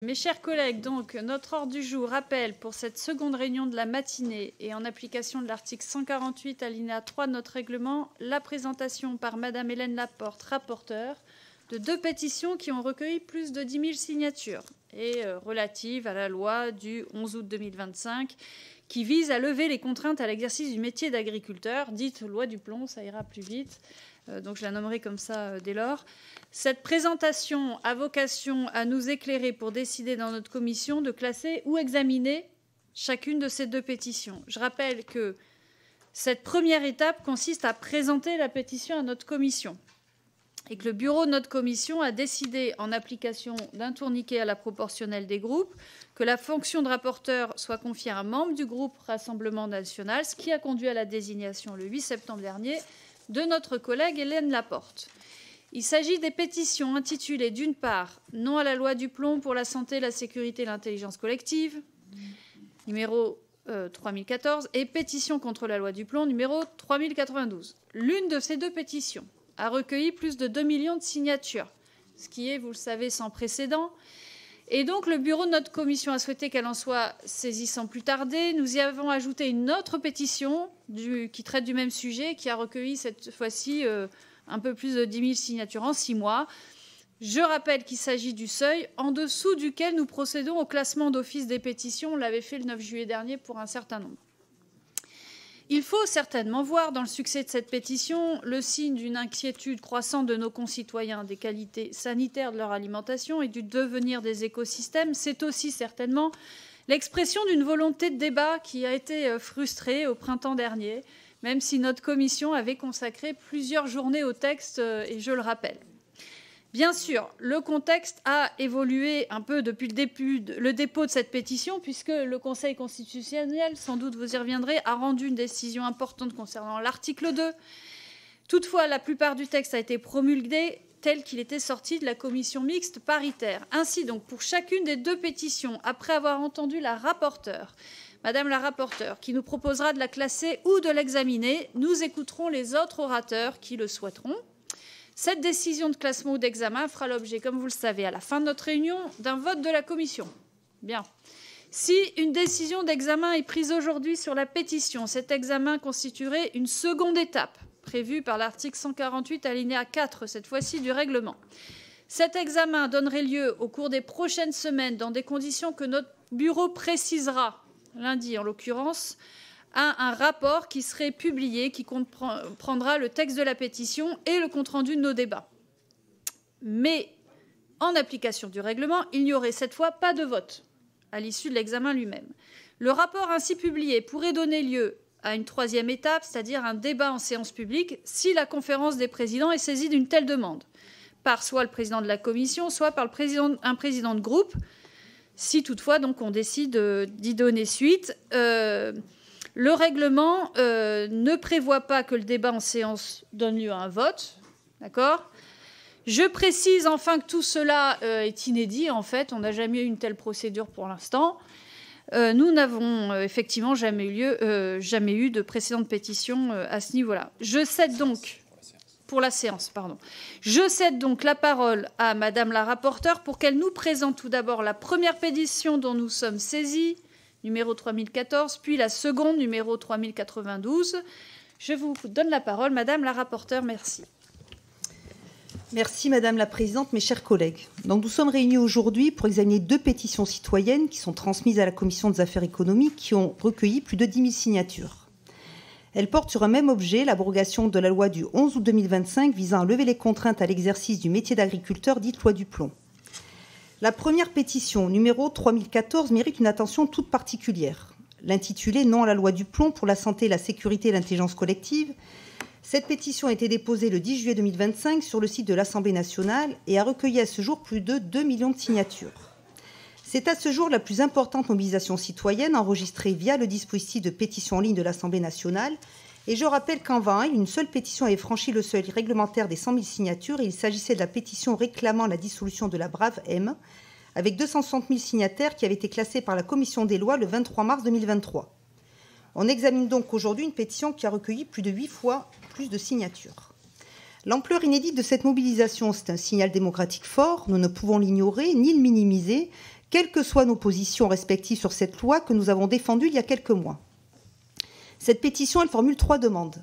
Mes chers collègues, donc, notre ordre du jour rappelle pour cette seconde réunion de la matinée et en application de l'article 148 alinéa 3 de notre règlement, la présentation par Madame Hélène Laporte, rapporteure, de 2 pétitions qui ont recueilli plus de 10 000 signatures et relatives à la loi du 11 août 2025 qui vise à lever les contraintes à l'exercice du métier d'agriculteur, dite loi du plomb, ça ira plus vite. Donc je la nommerai comme ça dès lors. Cette présentation a vocation à nous éclairer pour décider dans notre commission de classer ou examiner chacune de ces 2 pétitions. Je rappelle que cette première étape consiste à présenter la pétition à notre commission et que le bureau de notre commission a décidé, en application d'un tourniquet à la proportionnelle des groupes, que la fonction de rapporteur soit confiée à un membre du groupe Rassemblement national, ce qui a conduit à la désignation le 8 septembre dernier de notre collègue Hélène Laporte. Il s'agit des pétitions intitulées d'une part « Non à la loi du plomb pour la santé, la sécurité et l'intelligence collective », numéro 3014, et « Pétition contre la loi du plomb », numéro 3092. L'une de ces 2 pétitions a recueilli plus de 2 millions de signatures, ce qui est, vous le savez, sans précédent. Et donc, le bureau de notre commission a souhaité qu'elle en soit saisie sans plus tarder. Nous y avons ajouté une autre pétition qui traite du même sujet, qui a recueilli cette fois-ci un peu plus de 10 000 signatures en 6 mois. Je rappelle qu'il s'agit du seuil en dessous duquel nous procédons au classement d'office des pétitions. On l'avait fait le 9 juillet dernier pour un certain nombre. Il faut certainement voir dans le succès de cette pétition le signe d'une inquiétude croissante de nos concitoyens des qualités sanitaires de leur alimentation et du devenir des écosystèmes. C'est aussi certainement l'expression d'une volonté de débat qui a été frustrée au printemps dernier, même si notre commission avait consacré plusieurs journées au texte, et je le rappelle. Bien sûr, le contexte a évolué un peu depuis le dépôt de cette pétition, puisque le Conseil constitutionnel, sans doute vous y reviendrez, a rendu une décision importante concernant l'article 2. Toutefois, la plupart du texte a été promulgué tel qu'il était sorti de la commission mixte paritaire. Ainsi donc, pour chacune des 2 pétitions, après avoir entendu la rapporteure, Madame la rapporteure, qui nous proposera de la classer ou de l'examiner, nous écouterons les autres orateurs qui le souhaiteront. Cette décision de classement ou d'examen fera l'objet, comme vous le savez, à la fin de notre réunion, d'un vote de la commission. Bien. Si une décision d'examen est prise aujourd'hui sur la pétition, cet examen constituerait une seconde étape, prévue par l'article 148 alinéa 4, cette fois-ci du règlement. Cet examen donnerait lieu au cours des prochaines semaines, dans des conditions que notre bureau précisera, lundi en l'occurrence, à un rapport qui serait publié, qui comprendra le texte de la pétition et le compte-rendu de nos débats. Mais, en application du règlement, il n'y aurait cette fois pas de vote à l'issue de l'examen lui-même. Le rapport ainsi publié pourrait donner lieu à une 3e étape, c'est-à-dire un débat en séance publique, si la conférence des présidents est saisie d'une telle demande, par soit le président de la commission, soit par un président de groupe, si toutefois donc, on décide d'y donner suite. Le règlement ne prévoit pas que le débat en séance donne lieu à un vote. D'accord ? Je précise enfin que tout cela est inédit. En fait, on n'a jamais eu une telle procédure pour l'instant. Nous n'avons effectivement jamais eu de précédente pétition à ce niveau-là. Je cède donc, pour la séance, pardon. Je cède donc la parole à Madame la rapporteure pour qu'elle nous présente tout d'abord la première pétition dont nous sommes saisis, numéro 3014, puis la seconde, numéro 3092. Je vous donne la parole, Madame la rapporteure. Merci. Merci, Madame la Présidente, mes chers collègues. Donc, nous sommes réunis aujourd'hui pour examiner 2 pétitions citoyennes qui sont transmises à la Commission des affaires économiques qui ont recueilli plus de 10 000 signatures. Elles portent sur un même objet, l'abrogation de la loi du 11 août 2025 visant à lever les contraintes à l'exercice du métier d'agriculteur, dite loi du plomb. La première pétition, numéro 3014, mérite une attention toute particulière. L'intitulé « Non à la loi du plomb pour la santé, la sécurité et l'intelligence collective ». Cette pétition a été déposée le 10 juillet 2025 sur le site de l'Assemblée nationale et a recueilli à ce jour plus de 2 millions de signatures. C'est à ce jour la plus importante mobilisation citoyenne enregistrée via le dispositif de pétition en ligne de l'Assemblée nationale. Et je rappelle qu'en 20 une seule pétition avait franchi le seuil réglementaire des 100 000 signatures et il s'agissait de la pétition réclamant la dissolution de la Brave M, avec 260 000 signataires qui avaient été classés par la Commission des lois le 23 mars 2023. On examine donc aujourd'hui une pétition qui a recueilli plus de 8 fois plus de signatures. L'ampleur inédite de cette mobilisation, c'est un signal démocratique fort, nous ne pouvons l'ignorer ni le minimiser, quelles que soient nos positions respectives sur cette loi que nous avons défendue il y a quelques mois. Cette pétition, elle formule 3 demandes.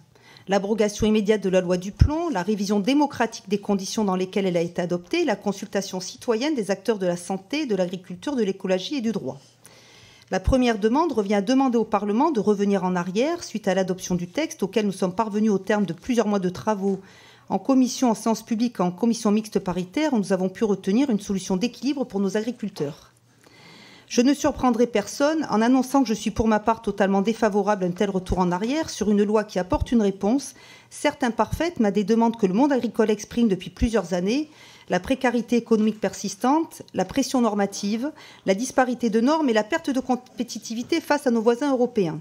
L'abrogation immédiate de la loi Duplon, la révision démocratique des conditions dans lesquelles elle a été adoptée, et la consultation citoyenne des acteurs de la santé, de l'agriculture, de l'écologie et du droit. La première demande revient à demander au Parlement de revenir en arrière suite à l'adoption du texte auquel nous sommes parvenus au terme de plusieurs mois de travaux en commission, en séance publique et en commission mixte paritaire, où nous avons pu retenir une solution d'équilibre pour nos agriculteurs. Je ne surprendrai personne en annonçant que je suis pour ma part totalement défavorable à un tel retour en arrière sur une loi qui apporte une réponse, certes imparfaite, mais à des demandes que le monde agricole exprime depuis plusieurs années, la précarité économique persistante, la pression normative, la disparité de normes et la perte de compétitivité face à nos voisins européens.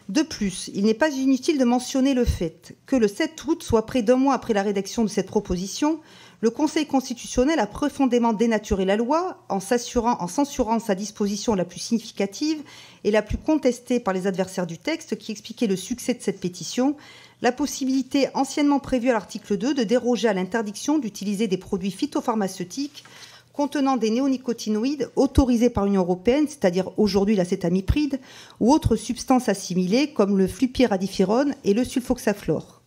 De plus, il n'est pas inutile de mentionner le fait que le 7 août, soit près d'1 mois après la rédaction de cette proposition, le Conseil constitutionnel a profondément dénaturé la loi en censurant sa disposition la plus significative et la plus contestée par les adversaires du texte qui expliquait le succès de cette pétition, la possibilité anciennement prévue à l'article 2 de déroger à l'interdiction d'utiliser des produits phytopharmaceutiques contenant des néonicotinoïdes autorisés par l'Union européenne, c'est-à-dire aujourd'hui l'acétamipride, ou autres substances assimilées comme le flupyradifirone et le sulfoxaflor.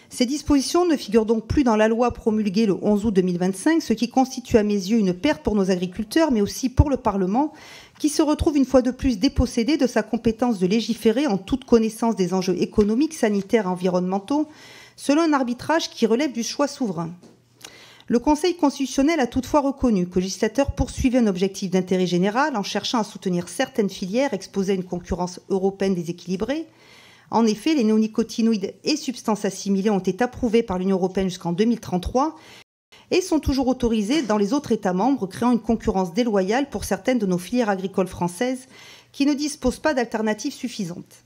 Ces dispositions ne figurent donc plus dans la loi promulguée le 11 août 2025, ce qui constitue à mes yeux une perte pour nos agriculteurs, mais aussi pour le Parlement, qui se retrouve une fois de plus dépossédé de sa compétence de légiférer en toute connaissance des enjeux économiques, sanitaires et environnementaux, selon un arbitrage qui relève du choix souverain. Le Conseil constitutionnel a toutefois reconnu que le législateur poursuivait un objectif d'intérêt général en cherchant à soutenir certaines filières exposées à une concurrence européenne déséquilibrée. En effet, les néonicotinoïdes et substances assimilées ont été approuvés par l'Union européenne jusqu'en 2033 et sont toujours autorisés dans les autres États membres, créant une concurrence déloyale pour certaines de nos filières agricoles françaises qui ne disposent pas d'alternatives suffisantes.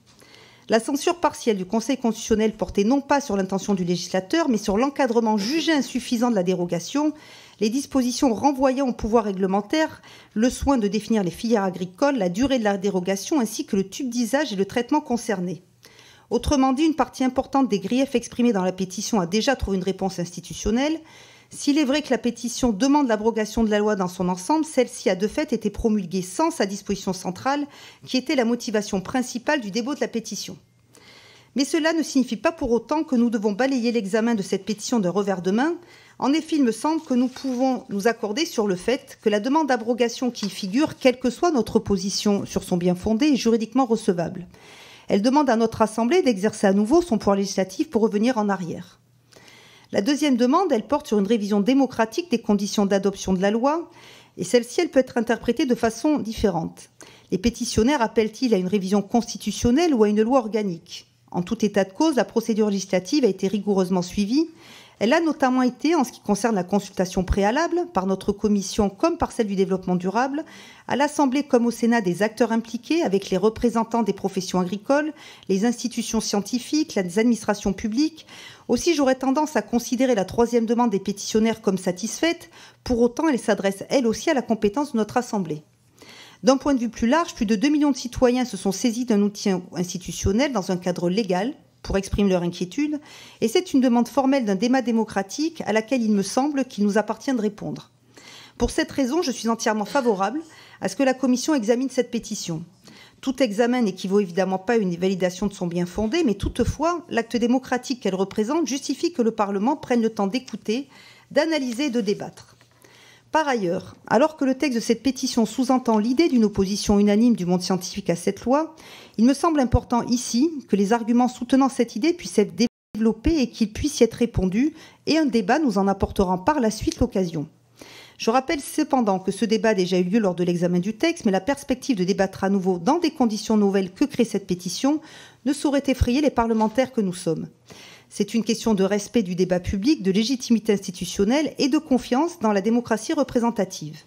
La censure partielle du Conseil constitutionnel portait non pas sur l'intention du législateur, mais sur l'encadrement jugé insuffisant de la dérogation, les dispositions renvoyant au pouvoir réglementaire le soin de définir les filières agricoles, la durée de la dérogation ainsi que le type d'usage et le traitement concerné. Autrement dit, une partie importante des griefs exprimés dans la pétition a déjà trouvé une réponse institutionnelle. S'il est vrai que la pétition demande l'abrogation de la loi dans son ensemble, celle-ci a de fait été promulguée sans sa disposition centrale, qui était la motivation principale du dépôt de la pétition. Mais cela ne signifie pas pour autant que nous devons balayer l'examen de cette pétition d'un revers de main. En effet, il me semble que nous pouvons nous accorder sur le fait que la demande d'abrogation qui y figure, quelle que soit notre position sur son bien-fondé, est juridiquement recevable. Elle demande à notre Assemblée d'exercer à nouveau son pouvoir législatif pour revenir en arrière. La deuxième demande, elle porte sur une révision démocratique des conditions d'adoption de la loi, et celle-ci, elle peut être interprétée de façon différente. Les pétitionnaires appellent-ils à une révision constitutionnelle ou à une loi organique ? En tout état de cause, la procédure législative a été rigoureusement suivie. Elle a notamment été, en ce qui concerne la consultation préalable, par notre commission comme par celle du développement durable, à l'Assemblée comme au Sénat des acteurs impliqués avec les représentants des professions agricoles, les institutions scientifiques, les administrations publiques. Aussi, j'aurais tendance à considérer la troisième demande des pétitionnaires comme satisfaite. Pour autant, elle s'adresse elle aussi à la compétence de notre Assemblée. D'un point de vue plus large, plus de 2 millions de citoyens se sont saisis d'un outil institutionnel dans un cadre légal pour exprimer leur inquiétude, et c'est une demande formelle d'un débat démocratique à laquelle il me semble qu'il nous appartient de répondre. Pour cette raison, je suis entièrement favorable à ce que la Commission examine cette pétition. Tout examen n'équivaut évidemment pas à une validation de son bien-fondé, mais toutefois, l'acte démocratique qu'elle représente justifie que le Parlement prenne le temps d'écouter, d'analyser et de débattre. Par ailleurs, alors que le texte de cette pétition sous-entend l'idée d'une opposition unanime du monde scientifique à cette loi, il me semble important ici que les arguments soutenant cette idée puissent être développés et qu'il puisse y être répondu, et un débat nous en apportera par la suite l'occasion. Je rappelle cependant que ce débat a déjà eu lieu lors de l'examen du texte, mais la perspective de débattre à nouveau dans des conditions nouvelles que crée cette pétition ne saurait effrayer les parlementaires que nous sommes. C'est une question de respect du débat public, de légitimité institutionnelle et de confiance dans la démocratie représentative.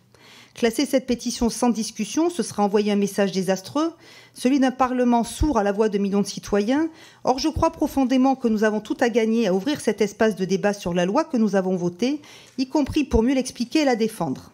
Classer cette pétition sans discussion, ce sera envoyer un message désastreux, celui d'un Parlement sourd à la voix de millions de citoyens. Or, je crois profondément que nous avons tout à gagner à ouvrir cet espace de débat sur la loi que nous avons votée, y compris pour mieux l'expliquer et la défendre.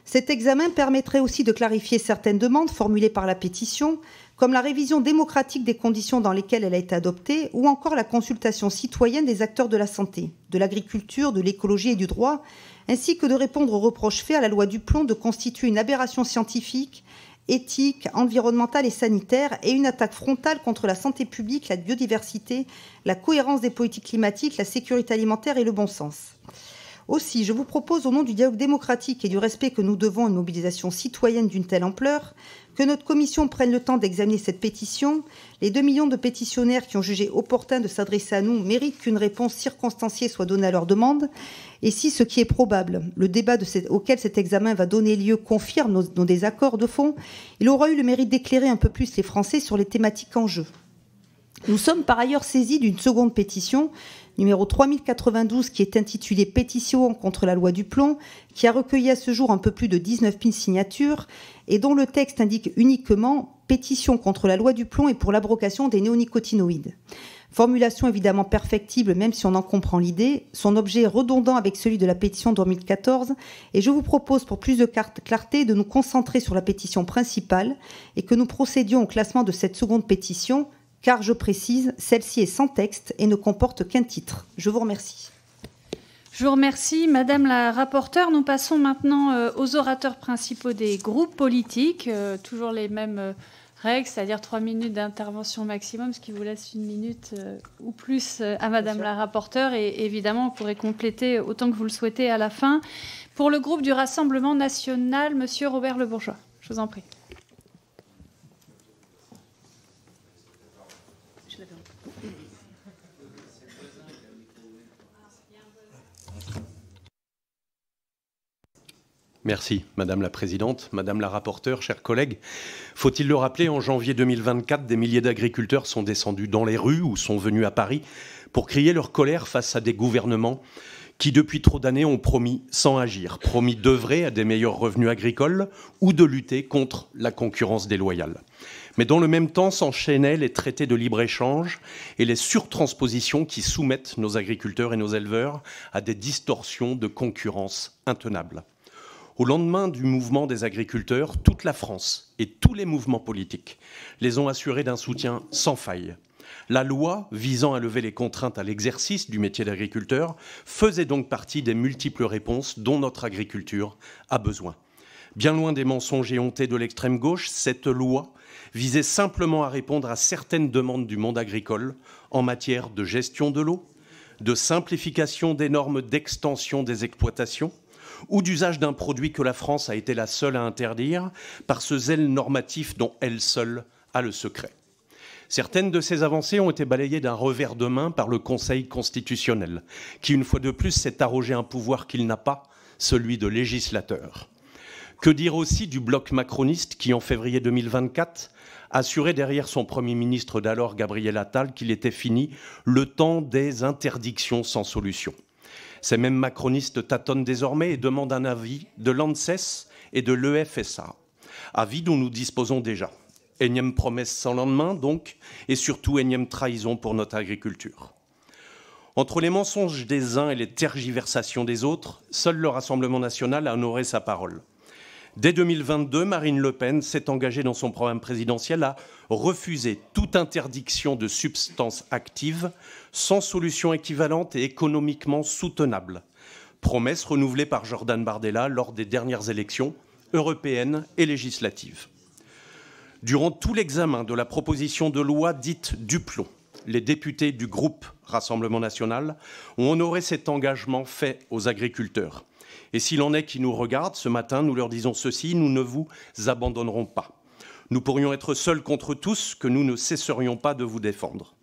Cet examen permettrait aussi de clarifier certaines demandes formulées par la pétition, comme la révision démocratique des conditions dans lesquelles elle a été adoptée, ou encore la consultation citoyenne des acteurs de la santé, de l'agriculture, de l'écologie et du droit, ainsi que de répondre aux reproches faits à la loi Duplon de constituer une aberration scientifique, éthique, environnementale et sanitaire, et une attaque frontale contre la santé publique, la biodiversité, la cohérence des politiques climatiques, la sécurité alimentaire et le bon sens. Aussi, je vous propose, au nom du dialogue démocratique et du respect que nous devons à une mobilisation citoyenne d'une telle ampleur, que notre commission prenne le temps d'examiner cette pétition. Les 2 millions de pétitionnaires qui ont jugé opportun de s'adresser à nous méritent qu'une réponse circonstanciée soit donnée à leur demande. Et si, ce qui est probable, le débat auquel cet examen va donner lieu confirme nos désaccords de fond, il aura eu le mérite d'éclairer un peu plus les Français sur les thématiques en jeu. Nous sommes par ailleurs saisis d'une seconde pétition, numéro 3092, qui est intitulée « Pétition contre la loi Duplon », qui a recueilli à ce jour un peu plus de 19 000 signatures et dont le texte indique uniquement « Pétition contre la loi Duplon et pour l'abrogation des néonicotinoïdes ». Formulation évidemment perfectible, même si on en comprend l'idée, son objet est redondant avec celui de la pétition 2014, et je vous propose, pour plus de clarté, de nous concentrer sur la pétition principale et que nous procédions au classement de cette seconde pétition, car, je précise, celle-ci est sans texte et ne comporte qu'un titre. Je vous remercie. Je vous remercie, Madame la rapporteure. Nous passons maintenant aux orateurs principaux des groupes politiques. Toujours les mêmes règles, c'est-à-dire 3 minutes d'intervention maximum, ce qui vous laisse 1 minute ou plus à Madame la rapporteure. Et évidemment, vous pourrez compléter autant que vous le souhaitez à la fin. Pour le groupe du Rassemblement national, Monsieur Robert Le Bourgeois. Je vous en prie. Merci, Madame la Présidente, Madame la rapporteure, chers collègues. Faut-il le rappeler, en janvier 2024, des milliers d'agriculteurs sont descendus dans les rues ou sont venus à Paris pour crier leur colère face à des gouvernements qui, depuis trop d'années, ont promis sans agir, promis d'œuvrer à des meilleurs revenus agricoles ou de lutter contre la concurrence déloyale. Mais dans le même temps s'enchaînaient les traités de libre-échange et les surtranspositions qui soumettent nos agriculteurs et nos éleveurs à des distorsions de concurrence intenables. Au lendemain du mouvement des agriculteurs, toute la France et tous les mouvements politiques les ont assurés d'un soutien sans faille. La loi visant à lever les contraintes à l'exercice du métier d'agriculteur faisait donc partie des multiples réponses dont notre agriculture a besoin. Bien loin des mensonges éhontés de l'extrême gauche, cette loi visait simplement à répondre à certaines demandes du monde agricole en matière de gestion de l'eau, de simplification des normes d'extension des exploitations, ou d'usage d'un produit que la France a été la seule à interdire par ce zèle normatif dont elle seule a le secret. Certaines de ces avancées ont été balayées d'un revers de main par le Conseil constitutionnel, qui, une fois de plus, s'est arrogé un pouvoir qu'il n'a pas, celui de législateur. Que dire aussi du bloc macroniste qui, en février 2024, assurait derrière son Premier ministre d'alors, Gabriel Attal, qu'il était fini le temps des interdictions sans solution. Ces mêmes macronistes tâtonnent désormais et demandent un avis de l'ANSES et de l'EFSA, avis dont nous disposons déjà. Énième promesse sans lendemain, donc, et surtout énième trahison pour notre agriculture. Entre les mensonges des uns et les tergiversations des autres, seul le Rassemblement national a honoré sa parole. Dès 2022, Marine Le Pen s'est engagée dans son programme présidentiel à refuser toute interdiction de substances actives sans solution équivalente et économiquement soutenable. Promesse renouvelée par Jordan Bardella lors des dernières élections européennes et législatives. Durant tout l'examen de la proposition de loi dite Duplon, les députés du groupe Rassemblement national ont honoré cet engagement fait aux agriculteurs. Et s'il en est qui nous regardent, ce matin, nous leur disons ceci, nous ne vous abandonnerons pas. Nous pourrions être seuls contre tous, que nous ne cesserions pas de vous défendre.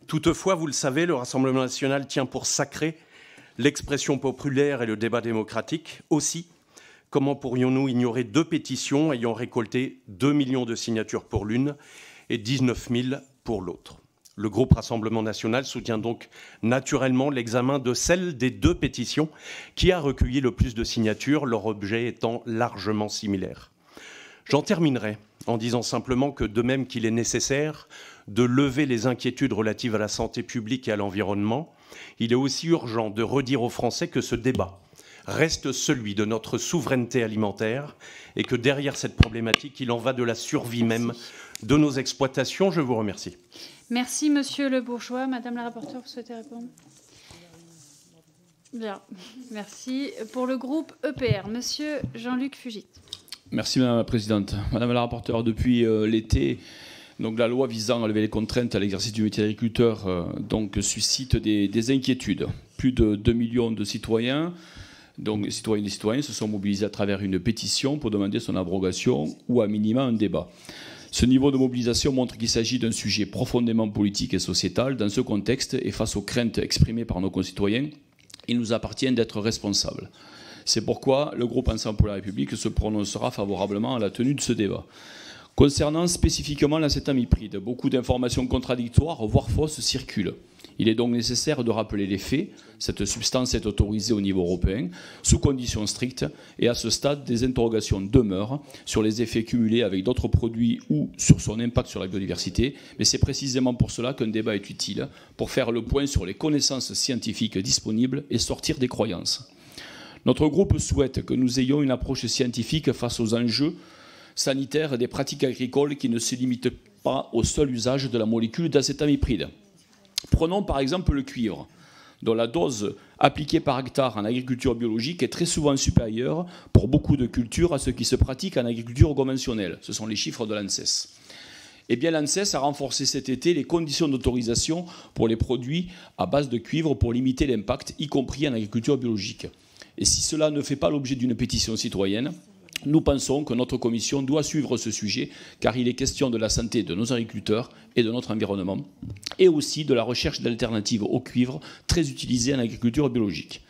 Toutefois, vous le savez, le Rassemblement national tient pour sacré l'expression populaire et le débat démocratique. Aussi, comment pourrions-nous ignorer 2 pétitions ayant récolté 2 millions de signatures pour l'une et 19 000 pour l'autre? Le groupe Rassemblement national soutient donc naturellement l'examen de celle des 2 pétitions qui a recueilli le plus de signatures, leur objet étant largement similaire. J'en terminerai en disant simplement que de même qu'il est nécessaire de lever les inquiétudes relatives à la santé publique et à l'environnement, il est aussi urgent de redire aux Français que ce débat reste celui de notre souveraineté alimentaire et que derrière cette problématique, il en va de la survie même de nos exploitations. Je vous remercie. Merci, Monsieur Le Bourgeois. Madame la rapporteure, vous souhaitez répondre? Bien, merci. Pour le groupe EPR, Monsieur Jean-Luc Fugit. Merci Madame la Présidente. Madame la rapporteure, depuis l'été, donc la loi visant à lever les contraintes à l'exercice du métier d'agriculteur suscite des inquiétudes. Plus de 2 millions de citoyens, donc citoyennes et citoyens, se sont mobilisés à travers une pétition pour demander son abrogation ou à minima un débat. Ce niveau de mobilisation montre qu'il s'agit d'un sujet profondément politique et sociétal. Dans ce contexte et face aux craintes exprimées par nos concitoyens, il nous appartient d'être responsables. C'est pourquoi le groupe Ensemble pour la République se prononcera favorablement à la tenue de ce débat. Concernant spécifiquement l'acétamipride, beaucoup d'informations contradictoires, voire fausses, circulent. Il est donc nécessaire de rappeler les faits. Cette substance est autorisée au niveau européen, sous conditions strictes, et à ce stade, des interrogations demeurent sur les effets cumulés avec d'autres produits ou sur son impact sur la biodiversité. Mais c'est précisément pour cela qu'un débat est utile, pour faire le point sur les connaissances scientifiques disponibles et sortir des croyances. Notre groupe souhaite que nous ayons une approche scientifique face aux enjeux sanitaires des pratiques agricoles qui ne se limitent pas au seul usage de la molécule d'acétamipride. Prenons par exemple le cuivre, dont la dose appliquée par hectare en agriculture biologique est très souvent supérieure pour beaucoup de cultures à ce qui se pratique en agriculture conventionnelle. Ce sont les chiffres de l'ANSES. Eh bien, l'ANSES a renforcé cet été les conditions d'autorisation pour les produits à base de cuivre pour limiter l'impact, y compris en agriculture biologique. Et si cela ne fait pas l'objet d'une pétition citoyenne, nous pensons que notre commission doit suivre ce sujet, car il est question de la santé de nos agriculteurs et de notre environnement, et aussi de la recherche d'alternatives au cuivre, très utilisé en agriculture biologique.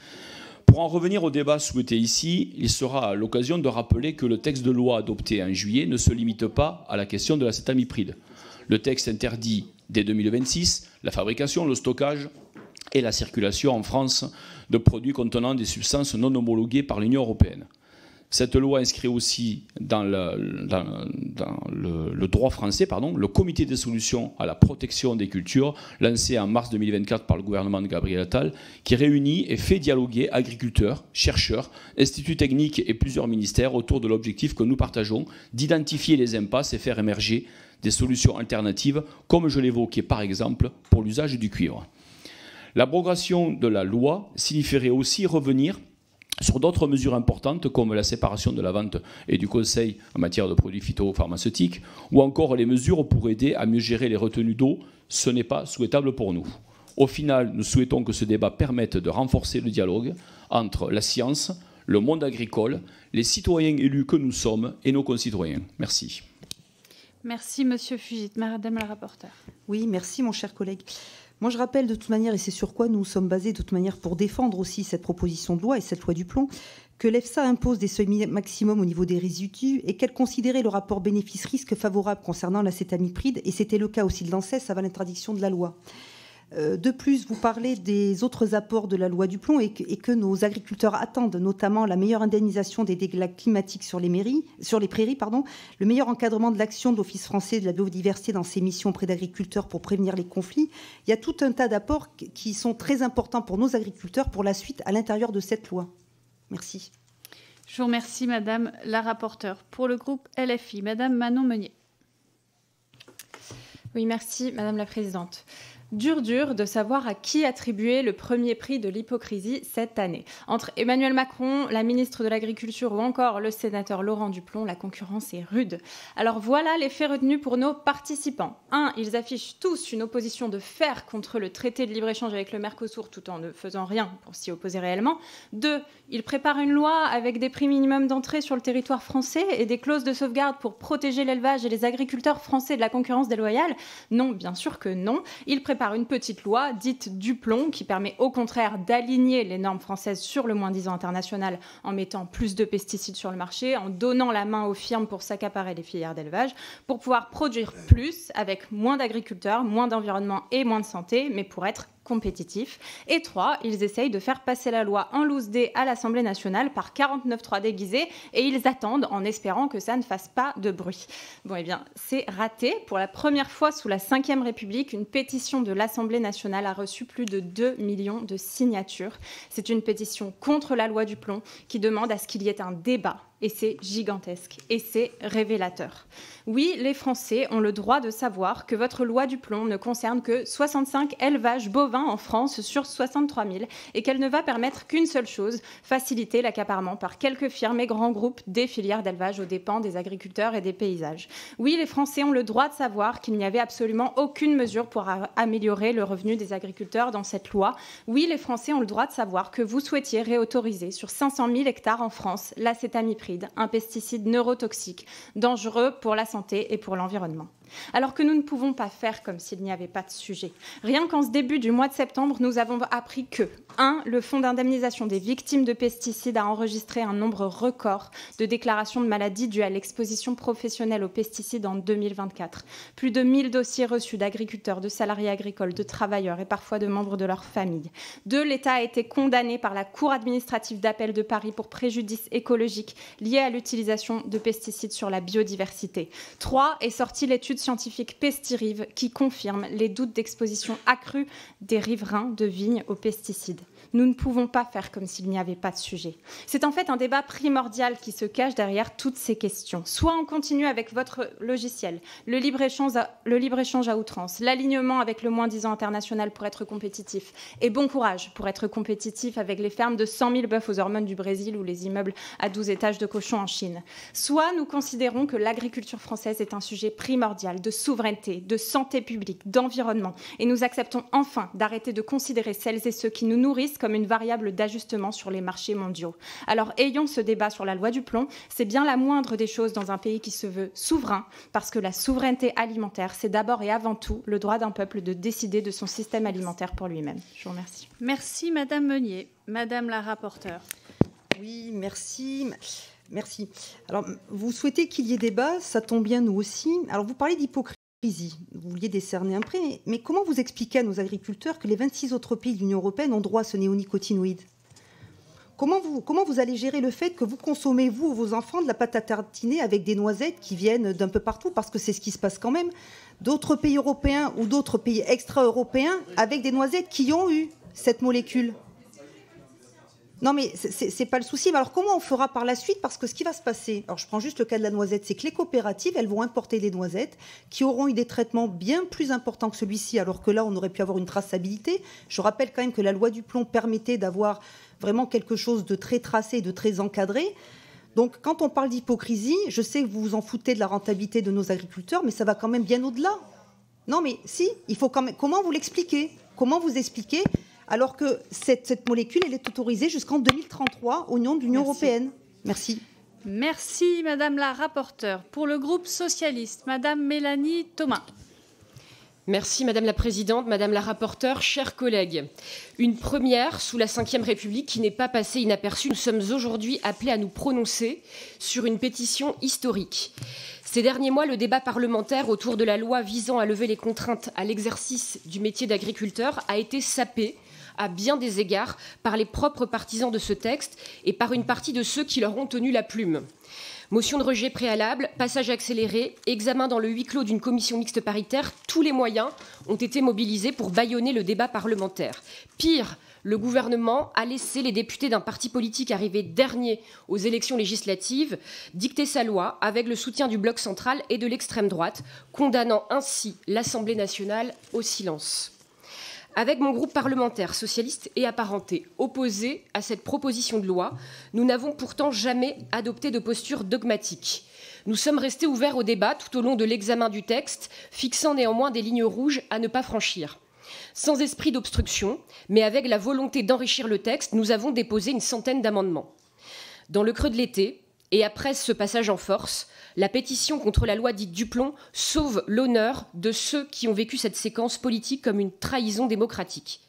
Pour en revenir au débat souhaité ici, il sera l'occasion de rappeler que le texte de loi adopté en juillet ne se limite pas à la question de l'acétamipride. Le texte interdit, dès 2026, la fabrication, le stockage et la circulation en France de produits contenant des substances non homologuées par l'Union européenne. Cette loi inscrit aussi dans le droit français le comité des solutions à la protection des cultures, lancé en mars 2024 par le gouvernement de Gabriel Attal, qui réunit et fait dialoguer agriculteurs, chercheurs, instituts techniques et plusieurs ministères autour de l'objectif que nous partageons d'identifier les impasses et faire émerger des solutions alternatives, comme je l'évoquais par exemple pour l'usage du cuivre. L'abrogation de la loi signifierait aussi revenir sur d'autres mesures importantes comme la séparation de la vente et du conseil en matière de produits phytopharmaceutiques ou encore les mesures pour aider à mieux gérer les retenues d'eau. Ce n'est pas souhaitable pour nous. Au final, nous souhaitons que ce débat permette de renforcer le dialogue entre la science, le monde agricole, les citoyens élus que nous sommes et nos concitoyens. Merci. Merci, Monsieur Fugit. Madame la rapporteure. Oui, merci, mon cher collègue. Moi, je rappelle de toute manière, et c'est sur quoi nous sommes basés de toute manière pour défendre aussi cette proposition de loi et cette loi du plomb, que l'EFSA impose des seuils maximums au niveau des résidus et qu'elle considérait le rapport bénéfice-risque favorable concernant l'acétamipride, et c'était le cas aussi de l'ANSES avant l'interdiction de la loi. De plus, vous parlez des autres apports de la loi du plomb et que nos agriculteurs attendent, notamment la meilleure indemnisation des dégâts climatiques sur les prairies, le meilleur encadrement de l'action de l'Office français de la biodiversité dans ses missions auprès d'agriculteurs pour prévenir les conflits. Il y a tout un tas d'apports qui sont très importants pour nos agriculteurs pour la suite à l'intérieur de cette loi. Merci. Je vous remercie, Madame la rapporteure. Pour le groupe LFI, Madame Manon Meunier. Oui, merci, Madame la Présidente. Dur de savoir à qui attribuer le premier prix de l'hypocrisie cette année. Entre Emmanuel Macron, la ministre de l'Agriculture ou encore le sénateur Laurent Duplon, la concurrence est rude. Alors voilà les faits retenus pour nos participants. 1. Ils affichent tous une opposition de fer contre le traité de libre-échange avec le Mercosur tout en ne faisant rien pour s'y opposer réellement. 2. Ils préparent une loi avec des prix minimums d'entrée sur le territoire français et des clauses de sauvegarde pour protéger l'élevage et les agriculteurs français de la concurrence déloyale. Non, bien sûr que non. Ils préparent une petite loi dite Duplon qui permet au contraire d'aligner les normes françaises sur le moins-disant international en mettant plus de pesticides sur le marché, en donnant la main aux firmes pour s'accaparer les filières d'élevage, pour pouvoir produire plus avec moins d'agriculteurs, moins d'environnement et moins de santé, mais pour être compétitif. Et 3, ils essayent de faire passer la loi en loose dé à l'Assemblée nationale par 49.3 déguisé et ils attendent en espérant que ça ne fasse pas de bruit. Bon, eh bien, c'est raté. Pour la première fois sous la Ve République, une pétition de l'Assemblée nationale a reçu plus de 2 millions de signatures. C'est une pétition contre la loi du plomb qui demande à ce qu'il y ait un débat. Et c'est gigantesque et c'est révélateur. Oui, les Français ont le droit de savoir que votre loi du plomb ne concerne que 65 élevages bovins en France sur 63 000 et qu'elle ne va permettre qu'une seule chose, faciliter l'accaparement par quelques firmes et grands groupes des filières d'élevage aux dépens des agriculteurs et des paysages. Oui, les Français ont le droit de savoir qu'il n'y avait absolument aucune mesure pour améliorer le revenu des agriculteurs dans cette loi. Oui, les Français ont le droit de savoir que vous souhaitiez réautoriser sur 500 000 hectares en France l'acétamipride, un pesticide neurotoxique, dangereux pour la santé et pour l'environnement. Alors que nous ne pouvons pas faire comme s'il n'y avait pas de sujet. Rien qu'en ce début du mois de septembre, nous avons appris que 1. Le Fonds d'indemnisation des victimes de pesticides a enregistré un nombre record de déclarations de maladies dues à l'exposition professionnelle aux pesticides en 2024. Plus de 1000 dossiers reçus d'agriculteurs, de salariés agricoles, de travailleurs et parfois de membres de leur famille. 2. L'État a été condamné par la Cour administrative d'appel de Paris pour préjudice écologique lié à l'utilisation de pesticides sur la biodiversité. 3. Est sortie l'étude scientifique Pestirive qui confirme les doutes d'exposition accrue des riverains de vignes aux pesticides. Nous ne pouvons pas faire comme s'il n'y avait pas de sujet. C'est en fait un débat primordial qui se cache derrière toutes ces questions. Soit on continue avec votre logiciel, le libre-échange à outrance, l'alignement avec le moins-disant international pour être compétitif, et bon courage pour être compétitif avec les fermes de 100 000 bœufs aux hormones du Brésil ou les immeubles à 12 étages de cochons en Chine. Soit nous considérons que l'agriculture française est un sujet primordial de souveraineté, de santé publique, d'environnement, et nous acceptons enfin d'arrêter de considérer celles et ceux qui nous nourrissent comme une variable d'ajustement sur les marchés mondiaux. Alors ayons ce débat sur la loi du plomb, c'est bien la moindre des choses dans un pays qui se veut souverain, parce que la souveraineté alimentaire, c'est d'abord et avant tout le droit d'un peuple de décider de son système alimentaire pour lui-même. Je vous remercie. Merci Madame Meunier. Madame la rapporteure. Oui, merci. Merci. Alors, vous souhaitez qu'il y ait débat, ça tombe bien, nous aussi. Alors, vous parlez d'hypocrisie. Vous vouliez décerner un prix, mais comment vous expliquez à nos agriculteurs que les 26 autres pays de l'Union européenne ont droit à ce néonicotinoïde ? Comment vous allez gérer le fait que vous consommez, vous ou vos enfants, de la pâte à tartiner avec des noisettes qui viennent d'un peu partout, parce que c'est ce qui se passe quand même, d'autres pays européens ou d'autres pays extra-européens avec des noisettes qui ont eu cette molécule ? Non, mais c'est pas le souci. Mais alors, comment on fera par la suite ? Parce que ce qui va se passer, alors je prends juste le cas de la noisette, c'est que les coopératives, elles vont importer des noisettes qui auront eu des traitements bien plus importants que celui-ci, alors que là, on aurait pu avoir une traçabilité. Je rappelle quand même que la loi du plomb permettait d'avoir vraiment quelque chose de très tracé, de très encadré. Donc, quand on parle d'hypocrisie, je sais que vous vous en foutez de la rentabilité de nos agriculteurs, mais ça va quand même bien au-delà. Non, mais si, il faut quand même... Comment vous l'expliquez ? Comment vous expliquez ? Alors que cette molécule, elle est autorisée jusqu'en 2033 au nom de l'Union européenne. Merci. Merci, Madame la rapporteure. Pour le groupe socialiste, Madame Mélanie Thomas. Merci, Madame la Présidente, Madame la rapporteure, chers collègues. Une première sous la Ve République qui n'est pas passée inaperçue. Nous sommes aujourd'hui appelés à nous prononcer sur une pétition historique. Ces derniers mois, le débat parlementaire autour de la loi visant à lever les contraintes à l'exercice du métier d'agriculteur a été sapé à bien des égards par les propres partisans de ce texte et par une partie de ceux qui leur ont tenu la plume. Motion de rejet préalable, passage accéléré, examen dans le huis clos d'une commission mixte paritaire, tous les moyens ont été mobilisés pour bâillonner le débat parlementaire. Pire, le gouvernement a laissé les députés d'un parti politique arrivé dernier aux élections législatives dicter sa loi avec le soutien du bloc central et de l'extrême droite, condamnant ainsi l'Assemblée nationale au silence. Avec mon groupe parlementaire socialiste et apparenté opposé à cette proposition de loi, nous n'avons pourtant jamais adopté de posture dogmatique. Nous sommes restés ouverts au débat tout au long de l'examen du texte, fixant néanmoins des lignes rouges à ne pas franchir. Sans esprit d'obstruction, mais avec la volonté d'enrichir le texte, nous avons déposé une centaine d'amendements. Dans le creux de l'été, et après ce passage en force, la pétition contre la loi dite Duplomb sauve l'honneur de ceux qui ont vécu cette séquence politique comme une trahison démocratique.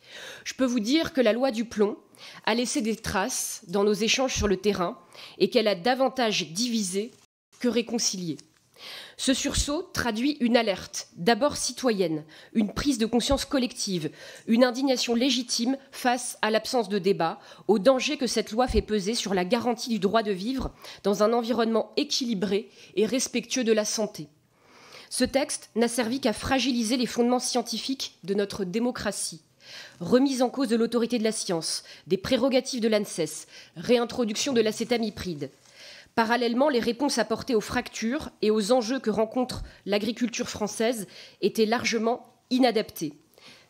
Je peux vous dire que la loi Duplomb a laissé des traces dans nos échanges sur le terrain et qu'elle a davantage divisé que réconcilié. Ce sursaut traduit une alerte, d'abord citoyenne, une prise de conscience collective, une indignation légitime face à l'absence de débat, au danger que cette loi fait peser sur la garantie du droit de vivre dans un environnement équilibré et respectueux de la santé. Ce texte n'a servi qu'à fragiliser les fondements scientifiques de notre démocratie. Remise en cause de l'autorité de la science, des prérogatives de l'ANSES, réintroduction de l'acétamipride. Parallèlement, les réponses apportées aux fractures et aux enjeux que rencontre l'agriculture française étaient largement inadaptées.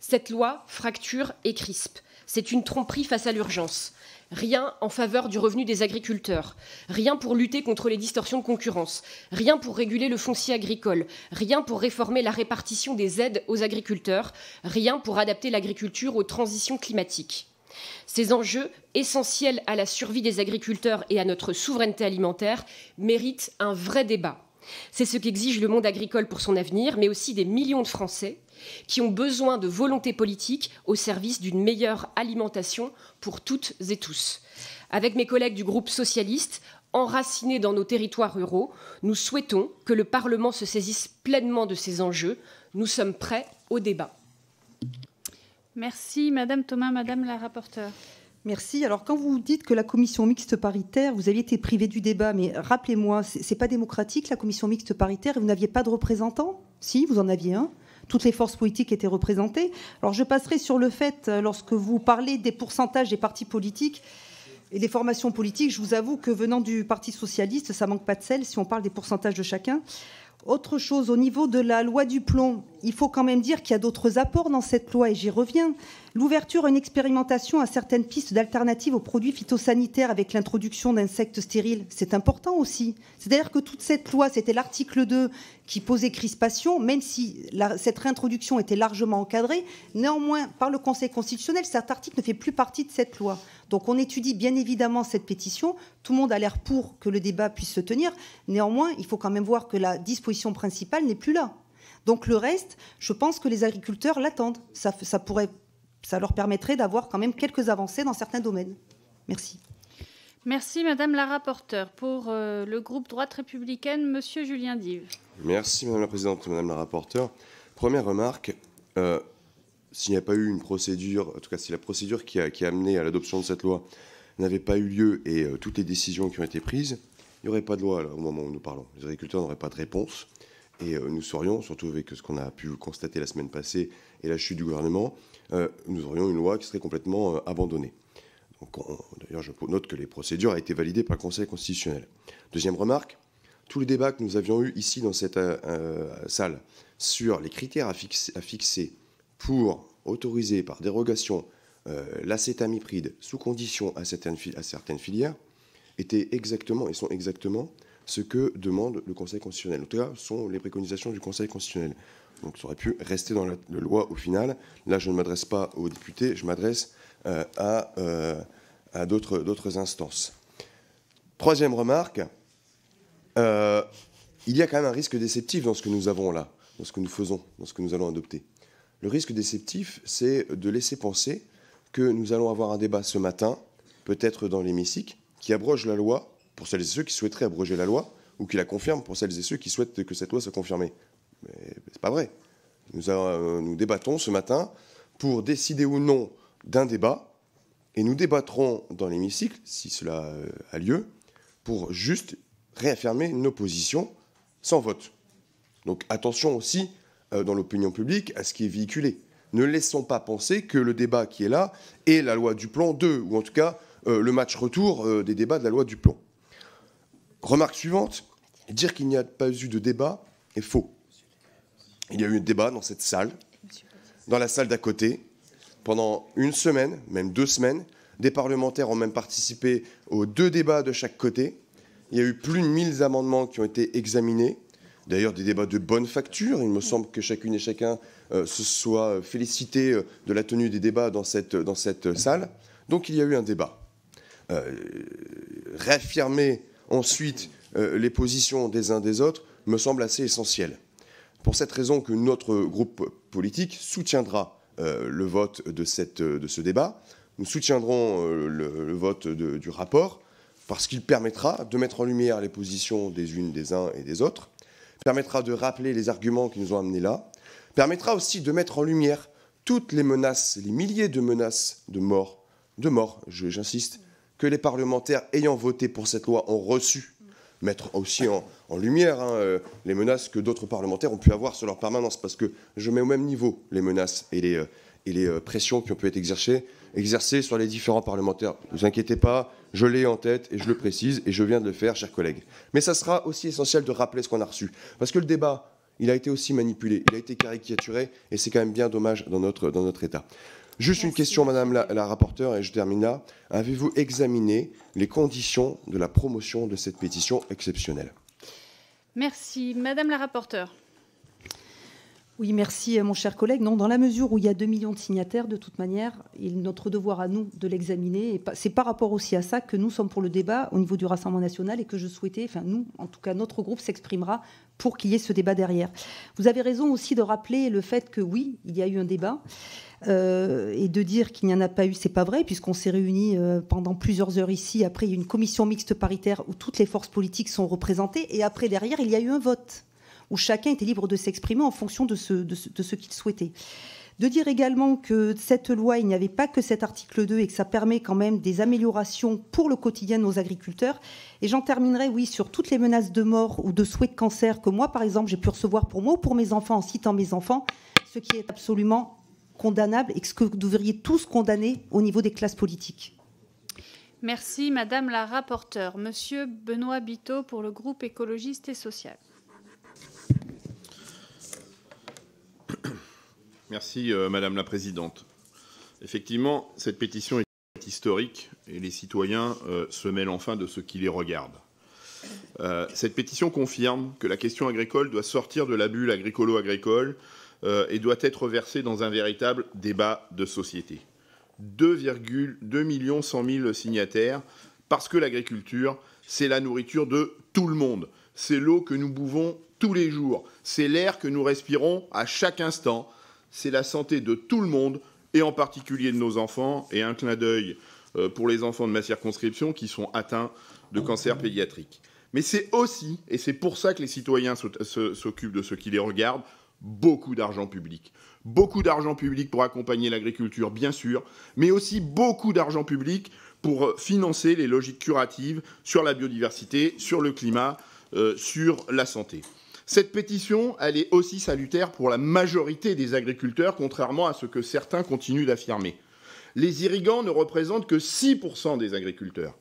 Cette loi fracture et crispe. C'est une tromperie face à l'urgence. Rien en faveur du revenu des agriculteurs, rien pour lutter contre les distorsions de concurrence, rien pour réguler le foncier agricole, rien pour réformer la répartition des aides aux agriculteurs, rien pour adapter l'agriculture aux transitions climatiques. Ces enjeux, essentiels à la survie des agriculteurs et à notre souveraineté alimentaire, méritent un vrai débat. C'est ce qu'exige le monde agricole pour son avenir, mais aussi des millions de Français qui ont besoin de volonté politique au service d'une meilleure alimentation pour toutes et tous. Avec mes collègues du groupe socialiste, enracinés dans nos territoires ruraux, nous souhaitons que le Parlement se saisisse pleinement de ces enjeux. Nous sommes prêts au débat. Merci, Madame Thomas, Madame la rapporteure. Merci. Alors, quand vous dites que la commission mixte paritaire, vous aviez été privé du débat, mais rappelez-moi, c'est pas démocratique, la commission mixte paritaire, et vous n'aviez pas de représentant? Si, vous en aviez un. Toutes les forces politiques étaient représentées. Alors, je passerai sur le fait, lorsque vous parlez des pourcentages des partis politiques et des formations politiques, je vous avoue que venant du Parti socialiste, ça manque pas de sel si on parle des pourcentages de chacun. Autre chose, au niveau de la loi du plomb, il faut quand même dire qu'il y a d'autres apports dans cette loi, et j'y reviens. L'ouverture à une expérimentation à certaines pistes d'alternatives aux produits phytosanitaires avec l'introduction d'insectes stériles, c'est important aussi. C'est-à-dire que toute cette loi, c'était l'article 2 qui posait crispation, même si cette réintroduction était largement encadrée. Néanmoins, par le Conseil constitutionnel, cet article ne fait plus partie de cette loi. Donc on étudie bien évidemment cette pétition. Tout le monde a l'air pour que le débat puisse se tenir. Néanmoins, il faut quand même voir que la disposition principale n'est plus là. Donc le reste, je pense que les agriculteurs l'attendent. Ça leur permettrait d'avoir quand même quelques avancées dans certains domaines. Merci. Merci, Madame la rapporteure. Pour le groupe Droite républicaine, Monsieur Julien Dive. Merci, Madame la Présidente, Madame la rapporteure. Première remarque, s'il n'y a pas eu une procédure, en tout cas si la procédure qui a amené à l'adoption de cette loi n'avait pas eu lieu et toutes les décisions qui ont été prises, il n'y aurait pas de loi là, au moment où nous parlons. Les agriculteurs n'auraient pas de réponse et nous serions, surtout avec ce qu'on a pu constater la semaine passée et la chute du gouvernement, nous aurions une loi qui serait complètement abandonnée. D'ailleurs, je note que les procédures ont été validées par le Conseil constitutionnel. Deuxième remarque, tous les débats que nous avions eus ici dans cette salle sur les critères à fixer pour autoriser par dérogation l'acétamipride sous condition à certaines filières étaient exactement et sont exactement ce que demande le Conseil constitutionnel. En tout cas, ce sont les préconisations du Conseil constitutionnel. Donc ça aurait pu rester dans la loi au final. Là, je ne m'adresse pas aux députés, je m'adresse à d'autres instances. Troisième remarque, il y a quand même un risque déceptif dans ce que nous avons là, dans ce que nous faisons, dans ce que nous allons adopter. Le risque déceptif, c'est de laisser penser que nous allons avoir un débat ce matin, peut-être dans l'hémicycle, qui abroge la loi, pour celles et ceux qui souhaiteraient abroger la loi, ou qui la confirme pour celles et ceux qui souhaitent que cette loi soit confirmée. Mais c'est pas vrai. Nous débattons ce matin pour décider ou non d'un débat, et nous débattrons dans l'hémicycle, si cela a lieu, pour juste réaffirmer nos positions sans vote. Donc attention aussi, dans l'opinion publique, à ce qui est véhiculé. Ne laissons pas penser que le débat qui est là est la loi du plomb 2, ou en tout cas le match retour des débats de la loi du plomb. Remarque suivante, dire qu'il n'y a pas eu de débat est faux. Il y a eu un débat dans cette salle, dans la salle d'à côté, pendant une semaine, même 2 semaines. Des parlementaires ont même participé aux 2 débats de chaque côté. Il y a eu plus de 1000 amendements qui ont été examinés. D'ailleurs, des débats de bonne facture. Il me semble que chacune et chacun se soit félicité de la tenue des débats dans cette salle. Donc il y a eu un débat. Réaffirmer ensuite les positions des uns des autres me semble assez essentiel. Pour cette raison que notre groupe politique soutiendra le vote de ce débat. Nous soutiendrons le vote du rapport parce qu'il permettra de mettre en lumière les positions des unes, des uns et des autres, permettra de rappeler les arguments qui nous ont amenés là, permettra aussi de mettre en lumière toutes les menaces, les milliers de menaces de mort, j'insiste, que les parlementaires ayant voté pour cette loi ont reçues. Mettre aussi en lumière les menaces que d'autres parlementaires ont pu avoir sur leur permanence, parce que je mets au même niveau les menaces et les pressions qui ont pu être exercées sur les différents parlementaires. Ne vous inquiétez pas, je l'ai en tête et je le précise, et je viens de le faire, chers collègues. Mais ça sera aussi essentiel de rappeler ce qu'on a reçu, parce que le débat, il a été aussi manipulé, il a été caricaturé, et c'est quand même bien dommage dans notre État. Juste une question, Madame la rapporteure, et je termine là. Avez-vous examiné les conditions de la promotion de cette pétition exceptionnelle? Merci. Madame la rapporteure. Oui, merci, mon cher collègue. Non, dans la mesure où il y a 2 millions de signataires, de toute manière, il est notre devoir à nous de l'examiner. C'est par rapport aussi à ça que nous sommes pour le débat au niveau du Rassemblement national et que je souhaitais, enfin nous, en tout cas notre groupe s'exprimera pour qu'il y ait ce débat derrière. Vous avez raison aussi de rappeler le fait que oui, il y a eu un débat. Et de dire qu'il n'y en a pas eu, c'est pas vrai, puisqu'on s'est réunis pendant plusieurs heures ici. Après, il y a une commission mixte paritaire où toutes les forces politiques sont représentées. Et après, derrière, il y a eu un vote où chacun était libre de s'exprimer en fonction de ce qu'il souhaitait. De dire également que cette loi, il n'y avait pas que cet article 2 et que ça permet quand même des améliorations pour le quotidien de nos agriculteurs. Et j'en terminerai, oui, sur toutes les menaces de mort ou de souhait de cancer que moi, par exemple, j'ai pu recevoir pour moi ou pour mes enfants en citant mes enfants, ce qui est absolument condamnable et que ce que vous devriez tous condamner au niveau des classes politiques. Merci, Madame la rapporteure. Monsieur Benoît Biteau pour le groupe écologiste et social. Merci, Madame la Présidente. Effectivement, cette pétition est historique et les citoyens se mêlent enfin de ce qui les regarde. Cette pétition confirme que la question agricole doit sortir de la bulle agricolo-agricole et doit être versée dans un véritable débat de société. 2,1 millions signataires, parce que l'agriculture, c'est la nourriture de tout le monde. C'est l'eau que nous buvons tous les jours. C'est l'air que nous respirons à chaque instant. C'est la santé de tout le monde, et en particulier de nos enfants, et un clin d'œil pour les enfants de ma circonscription qui sont atteints de cancer pédiatrique. Mais c'est aussi, et c'est pour ça que les citoyens s'occupent de ce qui les regarde, beaucoup d'argent public. Beaucoup d'argent public pour accompagner l'agriculture, bien sûr, mais aussi beaucoup d'argent public pour financer les logiques curatives sur la biodiversité, sur le climat, sur la santé. Cette pétition, elle est aussi salutaire pour la majorité des agriculteurs, contrairement à ce que certains continuent d'affirmer. Les irrigants ne représentent que 6% des agriculteurs.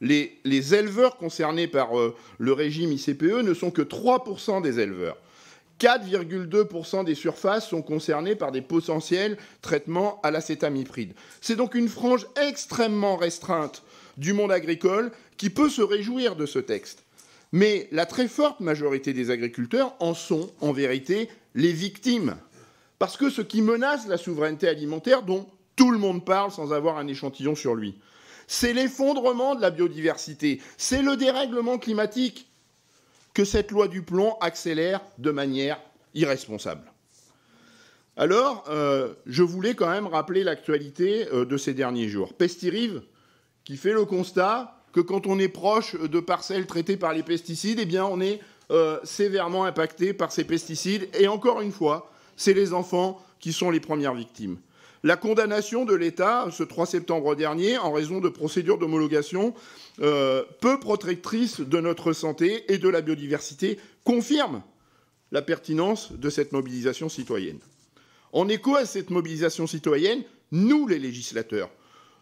Les éleveurs concernés par le régime ICPE ne sont que 3% des éleveurs. 4,2% des surfaces sont concernées par des potentiels traitements à l'acétamipride. C'est donc une frange extrêmement restreinte du monde agricole qui peut se réjouir de ce texte. Mais la très forte majorité des agriculteurs en sont, en vérité, les victimes. Parce que ce qui menace la souveraineté alimentaire, dont tout le monde parle sans avoir un échantillon sur lui, c'est l'effondrement de la biodiversité, c'est le dérèglement climatique que cette loi du plomb accélère de manière irresponsable. Alors, je voulais quand même rappeler l'actualité de ces derniers jours. Pestirive, qui fait le constat que quand on est proche de parcelles traitées par les pesticides, eh bien on est sévèrement impacté par ces pesticides. Et encore une fois, c'est les enfants qui sont les premières victimes. La condamnation de l'État, ce 3 septembre dernier, en raison de procédures d'homologation peu protectrices de notre santé et de la biodiversité, confirme la pertinence de cette mobilisation citoyenne. En écho à cette mobilisation citoyenne, nous, les législateurs,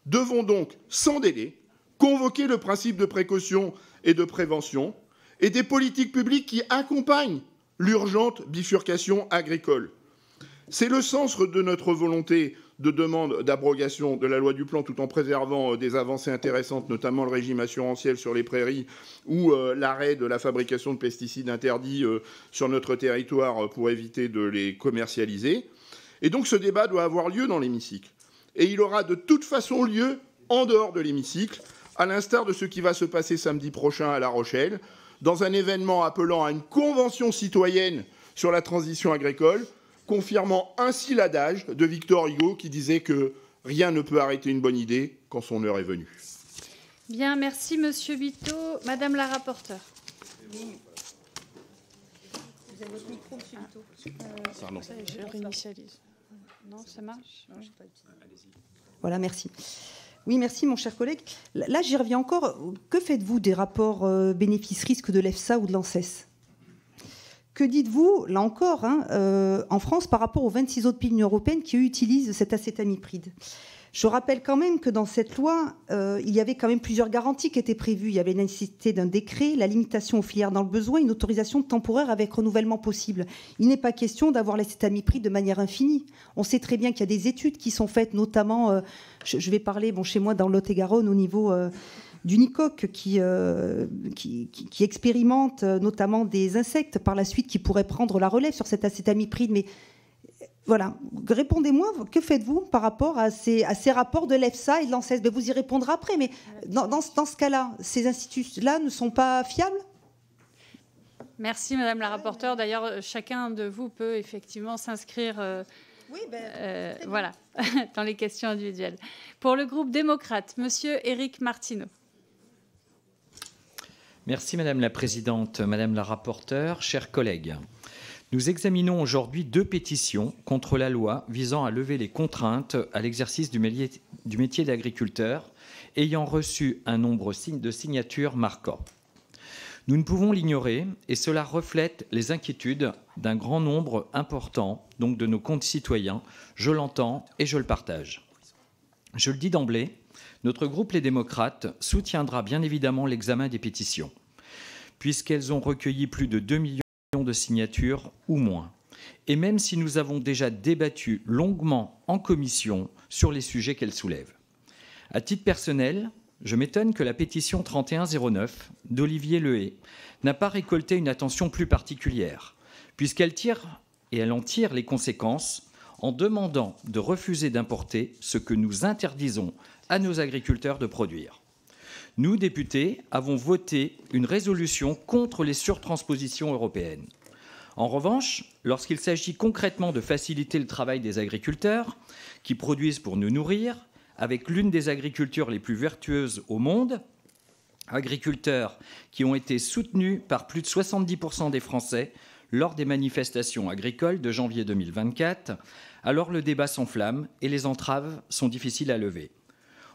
devons donc, sans délai, convoquer le principe de précaution et de prévention et des politiques publiques qui accompagnent l'urgente bifurcation agricole. C'est le sens de notre volonté de demande d'abrogation de la loi du plan tout en préservant des avancées intéressantes, notamment le régime assurantiel sur les prairies ou l'arrêt de la fabrication de pesticides interdits sur notre territoire pour éviter de les commercialiser. Et donc ce débat doit avoir lieu dans l'hémicycle. Et il aura de toute façon lieu en dehors de l'hémicycle, à l'instar de ce qui va se passer samedi prochain à La Rochelle, dans un événement appelant à une convention citoyenne sur la transition agricole, confirmant ainsi l'adage de Victor Hugo qui disait que rien ne peut arrêter une bonne idée quand son heure est venue. Bien, merci Monsieur Biteau. Madame la rapporteure. Je réinitialise. Non, ça marche. Voilà, merci. Oui, merci, mon cher collègue. Là, j'y reviens encore. Que faites-vous des rapports bénéfices-risques de l'EFSA ou de l'ANSES ? Que dites-vous, là encore, en France, par rapport aux 26 autres pays de l'Union européenne qui utilisent cet acétamipride ? Je rappelle quand même que dans cette loi, il y avait quand même plusieurs garanties qui étaient prévues. Il y avait la nécessité d'un décret, la limitation aux filières dans le besoin, une autorisation temporaire avec renouvellement possible. Il n'est pas question d'avoir l'acétamipride de manière infinie. On sait très bien qu'il y a des études qui sont faites, notamment, je vais parler chez moi dans le Lot-et-Garonne au niveau d'Unicoque qui expérimente notamment des insectes par la suite qui pourraient prendre la relève sur cet acétamipride. Mais voilà, répondez-moi, que faites-vous par rapport à ces rapports de l'EFSA et de l'ANSES ? Vous y répondrez après, mais dans ce cas-là, ces instituts-là ne sont pas fiables ? Merci, Madame la rapporteure. D'ailleurs, chacun de vous peut effectivement s'inscrire voilà, dans les questions individuelles. Pour le groupe démocrate, Monsieur Éric Martineau. Merci Madame la Présidente, Madame la rapporteure, chers collègues. Nous examinons aujourd'hui 2 pétitions contre la loi visant à lever les contraintes à l'exercice du métier d'agriculteur, ayant reçu un nombre de signatures marquant. Nous ne pouvons l'ignorer et cela reflète les inquiétudes d'un grand nombre important donc de nos concitoyens. Je l'entends et je le partage. Je le dis d'emblée, notre groupe Les Démocrates soutiendra bien évidemment l'examen des pétitions, puisqu'elles ont recueilli plus de 2 millions de signatures ou moins. Et même si nous avons déjà débattu longuement en commission sur les sujets qu'elles soulèvent. À titre personnel, je m'étonne que la pétition 3109 d'Olivier Lehé n'a pas récolté une attention plus particulière, puisqu'elle en tire les conséquences en demandant de refuser d'importer ce que nous interdisons à nos agriculteurs de produire. Nous, députés, avons voté une résolution contre les surtranspositions européennes. En revanche, lorsqu'il s'agit concrètement de faciliter le travail des agriculteurs qui produisent pour nous nourrir, avec l'une des agricultures les plus vertueuses au monde, agriculteurs qui ont été soutenus par plus de 70% des Français lors des manifestations agricoles de janvier 2024, alors le débat s'enflamme et les entraves sont difficiles à lever.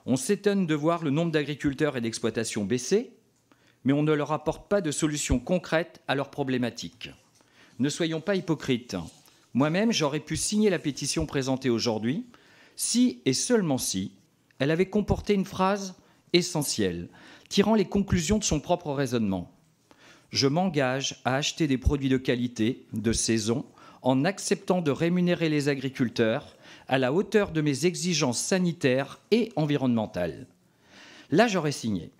On s'étonne de voir le nombre d'agriculteurs et d'exploitations baisser, mais on ne leur apporte pas de solutions concrètes à leurs problématiques. Ne soyons pas hypocrites. Moi-même, j'aurais pu signer la pétition présentée aujourd'hui si, et seulement si, elle avait comporté une phrase essentielle, tirant les conclusions de son propre raisonnement. Je m'engage à acheter des produits de qualité, de saison, en acceptant de rémunérer les agriculteurs à la hauteur de mes exigences sanitaires et environnementales. Là, j'aurais signé.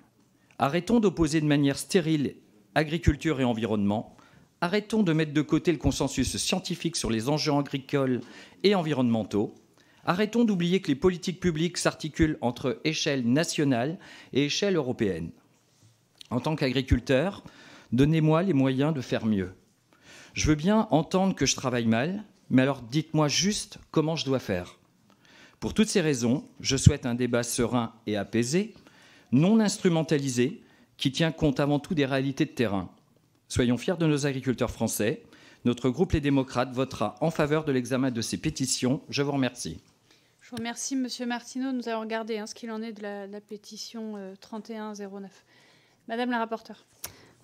Arrêtons d'opposer de manière stérile agriculture et environnement. Arrêtons de mettre de côté le consensus scientifique sur les enjeux agricoles et environnementaux. Arrêtons d'oublier que les politiques publiques s'articulent entre échelle nationale et échelle européenne. En tant qu'agriculteur, donnez-moi les moyens de faire mieux. Je veux bien entendre que je travaille mal, mais alors dites-moi juste comment je dois faire. Pour toutes ces raisons, je souhaite un débat serein et apaisé, non instrumentalisé, qui tient compte avant tout des réalités de terrain. Soyons fiers de nos agriculteurs français. Notre groupe Les Démocrates votera en faveur de l'examen de ces pétitions. Je vous remercie. Je vous remercie, Monsieur Martineau. Nous allons regarder ce qu'il en est de la pétition 3109. Madame la rapporteure.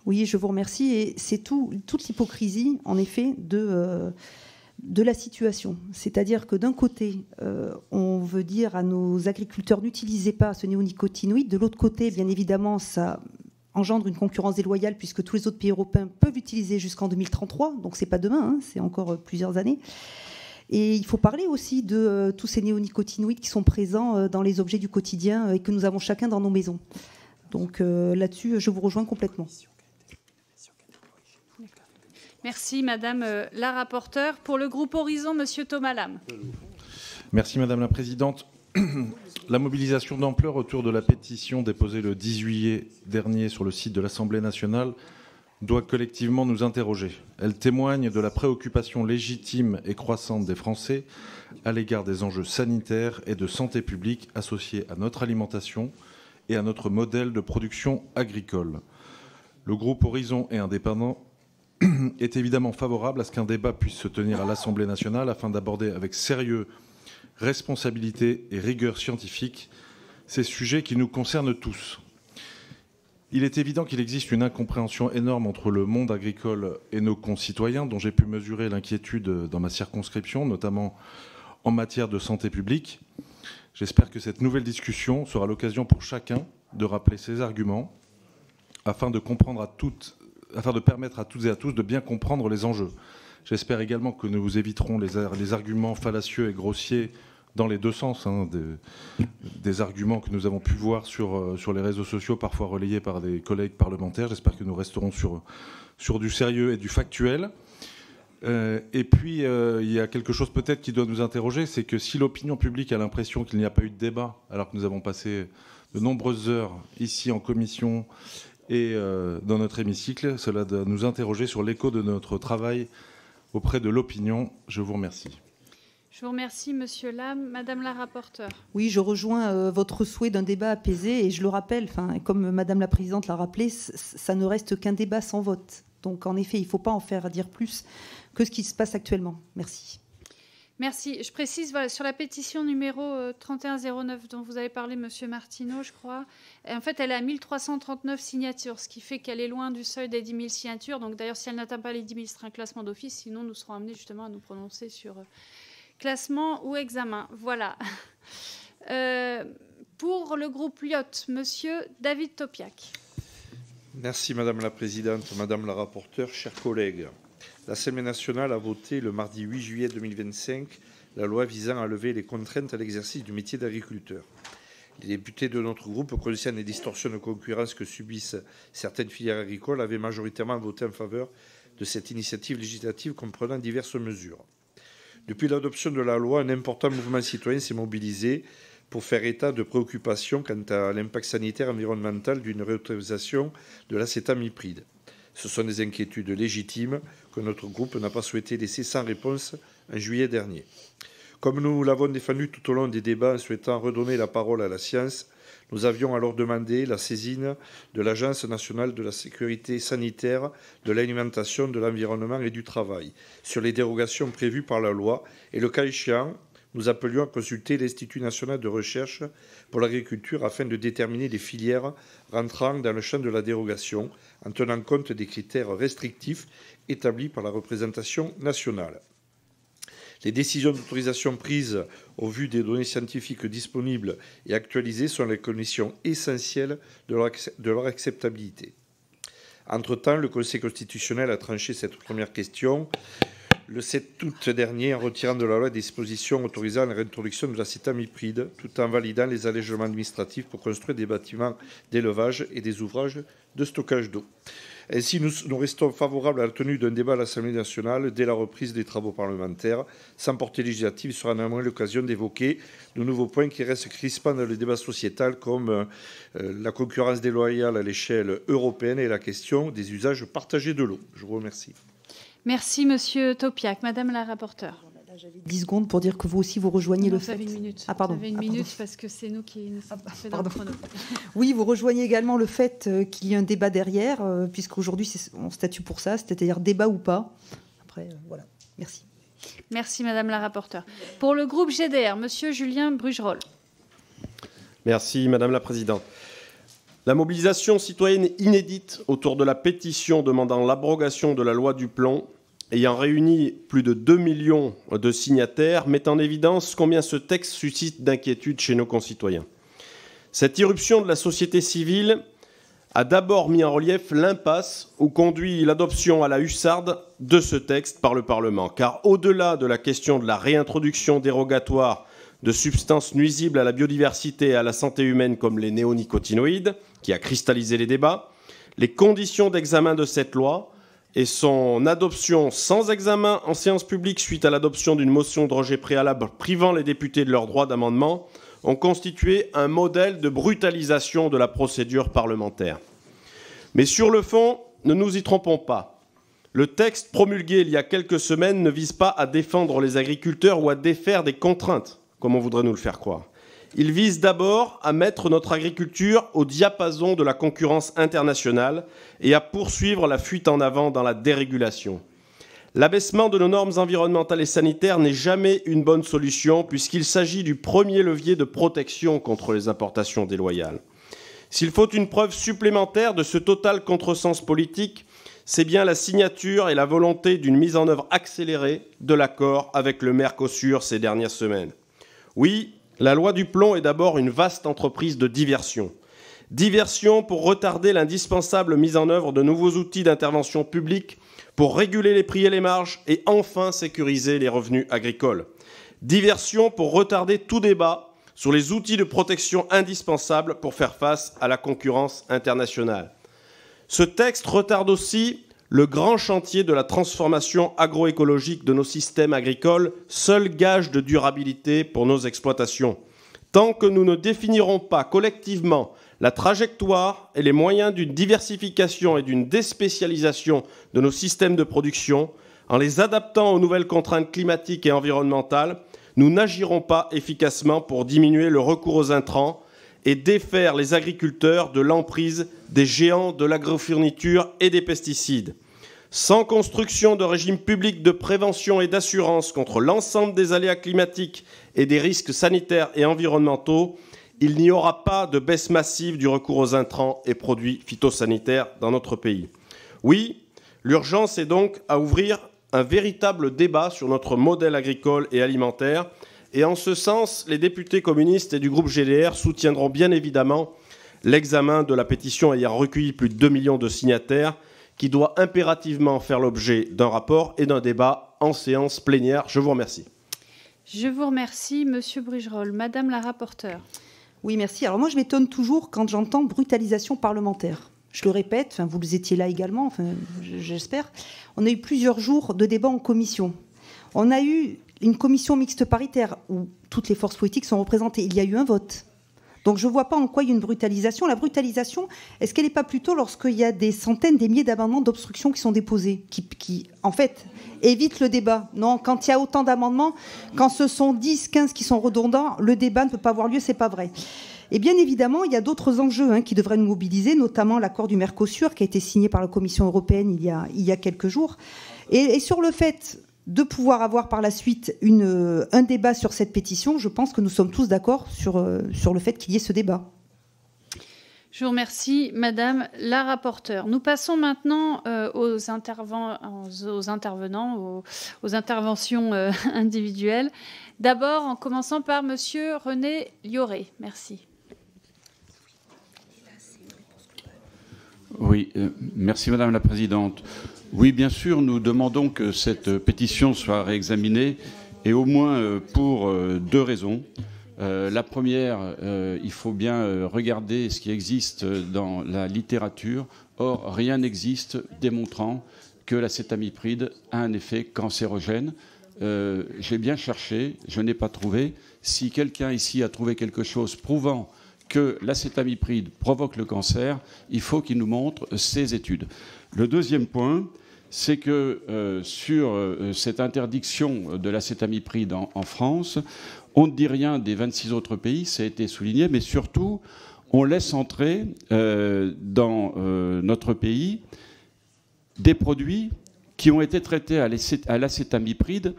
Oui, je vous remercie. Et c'est toute l'hypocrisie, en effet, de la situation. C'est-à-dire que d'un côté, on veut dire à nos agriculteurs n'utilisez pas ce néonicotinoïde. De l'autre côté, bien évidemment, ça engendre une concurrence déloyale puisque tous les autres pays européens peuvent l'utiliser jusqu'en 2033. Donc c'est pas demain, c'est encore plusieurs années. Et il faut parler aussi de tous ces néonicotinoïdes qui sont présents dans les objets du quotidien et que nous avons chacun dans nos maisons. Donc là-dessus, je vous rejoins complètement. Merci, Madame la rapporteure. Pour le groupe Horizon, Monsieur Thomas Lam. Merci, Madame la Présidente. La mobilisation d'ampleur autour de la pétition déposée le 10 juillet dernier sur le site de l'Assemblée nationale doit collectivement nous interroger. Elle témoigne de la préoccupation légitime et croissante des Français à l'égard des enjeux sanitaires et de santé publique associés à notre alimentation et à notre modèle de production agricole. Le groupe Horizon et Indépendants est évidemment favorable à ce qu'un débat puisse se tenir à l'Assemblée nationale afin d'aborder avec sérieux, responsabilité et rigueur scientifique ces sujets qui nous concernent tous. Il est évident qu'il existe une incompréhension énorme entre le monde agricole et nos concitoyens, dont j'ai pu mesurer l'inquiétude dans ma circonscription, notamment en matière de santé publique. J'espère que cette nouvelle discussion sera l'occasion pour chacun de rappeler ses arguments afin de permettre à toutes et à tous de bien comprendre les enjeux. J'espère également que nous éviterons les arguments fallacieux et grossiers dans les deux sens, des arguments que nous avons pu voir sur les réseaux sociaux, parfois relayés par des collègues parlementaires. J'espère que nous resterons sur du sérieux et du factuel. Et puis, il y a quelque chose peut-être qui doit nous interroger, c'est que si l'opinion publique a l'impression qu'il n'y a pas eu de débat, alors que nous avons passé de nombreuses heures ici en commission et dans notre hémicycle, cela doit nous interroger sur l'écho de notre travail auprès de l'opinion. Je vous remercie. Je vous remercie, Monsieur Lam. Madame la rapporteure. Oui, je rejoins votre souhait d'un débat apaisé et je le rappelle, comme Madame la Présidente l'a rappelé, ça ne reste qu'un débat sans vote. Donc en effet, il ne faut pas en faire dire plus que ce qui se passe actuellement. Merci. Merci. Je précise, voilà, sur la pétition numéro 3109 dont vous avez parlé, Monsieur Martineau, je crois, en fait, elle est à 1339 signatures, ce qui fait qu'elle est loin du seuil des 10 000 signatures. Donc d'ailleurs, si elle n'atteint pas les 10 000, ce sera un classement d'office. Sinon, nous serons amenés justement à nous prononcer sur classement ou examen. Voilà. Pour le groupe Lyot, Monsieur David Topiak. Merci Madame la Présidente, Madame la rapporteure, chers collègues. L'Assemblée nationale a voté le mardi 8 juillet 2025 la loi visant à lever les contraintes à l'exercice du métier d'agriculteur. Les députés de notre groupe, conscients des distorsions de concurrence que subissent certaines filières agricoles, avaient majoritairement voté en faveur de cette initiative législative comprenant diverses mesures. Depuis l'adoption de la loi, un important mouvement citoyen s'est mobilisé pour faire état de préoccupations quant à l'impact sanitaire et environnemental d'une réautorisation de l'acétamipride. Ce sont des inquiétudes légitimes que notre groupe n'a pas souhaité laisser sans réponse en juillet dernier. Comme nous l'avons défendu tout au long des débats en souhaitant redonner la parole à la science, nous avions alors demandé la saisine de l'Agence nationale de la sécurité sanitaire, de l'alimentation, de l'environnement et du travail sur les dérogations prévues par la loi et, le cas échéant, nous appelions à consulter l'Institut national de recherche pour l'agriculture afin de déterminer les filières rentrant dans le champ de la dérogation en tenant compte des critères restrictifs établis par la représentation nationale. Les décisions d'autorisation prises au vu des données scientifiques disponibles et actualisées sont les conditions essentielles de leur acceptabilité. Entre-temps, le Conseil constitutionnel a tranché cette première question le 7 août dernier en retirant de la loi des dispositions autorisant la réintroduction de l'acétamipride, tout en validant les allègements administratifs pour construire des bâtiments d'élevage et des ouvrages de stockage d'eau. Ainsi, nous restons favorables à la tenue d'un débat à l'Assemblée nationale dès la reprise des travaux parlementaires. Sans portée législative, il sera néanmoins l'occasion d'évoquer de nouveaux points qui restent crispants dans le débat sociétal, comme la concurrence déloyale à l'échelle européenne et la question des usages partagés de l'eau. Je vous remercie. Merci, Monsieur Topiak. Madame la rapporteure. J'avais 10 secondes pour dire que vous aussi, vous rejoignez le fait... Vous avez une minute. Ah, pardon. Vous avez une minute parce que c'est nous qui nous sommes fait dans le chrono. Oui, vous rejoignez également le fait qu'il y ait un débat derrière, puisqu'aujourd'hui, on statue pour ça, c'est-à-dire débat ou pas. Après, voilà. Merci. Merci, Madame la rapporteure. Pour le groupe GDR, Monsieur Julien Brugerolles. Merci, Madame la Présidente. La mobilisation citoyenne inédite autour de la pétition demandant l'abrogation de la loi du plomb, ayant réuni plus de 2 millions de signataires, met en évidence combien ce texte suscite d'inquiétude chez nos concitoyens. Cette irruption de la société civile a d'abord mis en relief l'impasse où conduit l'adoption à la hussarde de ce texte par le Parlement. Car au-delà de la question de la réintroduction dérogatoire de substances nuisibles à la biodiversité et à la santé humaine comme les néonicotinoïdes, qui a cristallisé les débats, les conditions d'examen de cette loi et son adoption sans examen en séance publique suite à l'adoption d'une motion de rejet préalable privant les députés de leur droit d'amendement ont constitué un modèle de brutalisation de la procédure parlementaire. Mais sur le fond, ne nous y trompons pas. Le texte promulgué il y a quelques semaines ne vise pas à défendre les agriculteurs ou à défaire des contraintes, comme on voudrait nous le faire croire. Il vise d'abord à mettre notre agriculture au diapason de la concurrence internationale et à poursuivre la fuite en avant dans la dérégulation. L'abaissement de nos normes environnementales et sanitaires n'est jamais une bonne solution puisqu'il s'agit du premier levier de protection contre les importations déloyales. S'il faut une preuve supplémentaire de ce total contresens politique, c'est bien la signature et la volonté d'une mise en œuvre accélérée de l'accord avec le Mercosur ces dernières semaines. Oui, la loi du plomb est d'abord une vaste entreprise de diversion. Diversion pour retarder l'indispensable mise en œuvre de nouveaux outils d'intervention publique pour réguler les prix et les marges et enfin sécuriser les revenus agricoles. Diversion pour retarder tout débat sur les outils de protection indispensables pour faire face à la concurrence internationale. Ce texte retarde aussi le grand chantier de la transformation agroécologique de nos systèmes agricoles, seul gage de durabilité pour nos exploitations. Tant que nous ne définirons pas collectivement la trajectoire et les moyens d'une diversification et d'une déspécialisation de nos systèmes de production, en les adaptant aux nouvelles contraintes climatiques et environnementales, nous n'agirons pas efficacement pour diminuer le recours aux intrants et défaire les agriculteurs de l'emprise des géants de l'agrofourniture et des pesticides. Sans construction de régime public de prévention et d'assurance contre l'ensemble des aléas climatiques et des risques sanitaires et environnementaux, il n'y aura pas de baisse massive du recours aux intrants et produits phytosanitaires dans notre pays. Oui, l'urgence est donc à ouvrir un véritable débat sur notre modèle agricole et alimentaire. Et en ce sens, les députés communistes et du groupe GDR soutiendront bien évidemment l'examen de la pétition ayant recueilli plus de 2 millions de signataires, qui doit impérativement faire l'objet d'un rapport et d'un débat en séance plénière. Je vous remercie. Je vous remercie, Monsieur Brugerolles. Madame la rapporteure. Oui, merci. Alors moi, je m'étonne toujours quand j'entends brutalisation parlementaire. Je le répète, vous étiez là également, j'espère. On a eu plusieurs jours de débat en commission. On a eu une commission mixte paritaire où toutes les forces politiques sont représentées. Il y a eu un vote. Donc je ne vois pas en quoi il y a une brutalisation. La brutalisation, est-ce qu'elle n'est pas plutôt lorsqu'il y a des centaines, des milliers d'amendements d'obstruction qui sont déposés, qui, en fait, évitent le débat? Non, quand il y a autant d'amendements, quand ce sont 10, 15 qui sont redondants, le débat ne peut pas avoir lieu, c'est pas vrai. Et bien évidemment, il y a d'autres enjeux qui devraient nous mobiliser, notamment l'accord du Mercosur qui a été signé par la Commission européenne il y a quelques jours. Et sur le fait de pouvoir avoir par la suite un débat sur cette pétition, je pense que nous sommes tous d'accord sur le fait qu'il y ait ce débat. Je vous remercie, Madame la rapporteure. Nous passons maintenant aux interventions individuelles. D'abord, en commençant par Monsieur René Lioré. Merci. Oui, merci Madame la Présidente. Oui, bien sûr, nous demandons que cette pétition soit réexaminée, et au moins pour 2 raisons. La première, il faut bien regarder ce qui existe dans la littérature. Or, rien n'existe démontrant que l'acétamipride a un effet cancérogène. J'ai bien cherché, je n'ai pas trouvé. Si quelqu'un ici a trouvé quelque chose prouvant que l'acétamipride provoque le cancer, il faut qu'il nous montre ces études. Le deuxième point, c'est que sur cette interdiction de l'acétamipride en France, on ne dit rien des 26 autres pays, ça a été souligné, mais surtout, on laisse entrer dans notre pays des produits qui ont été traités à l'acétamipride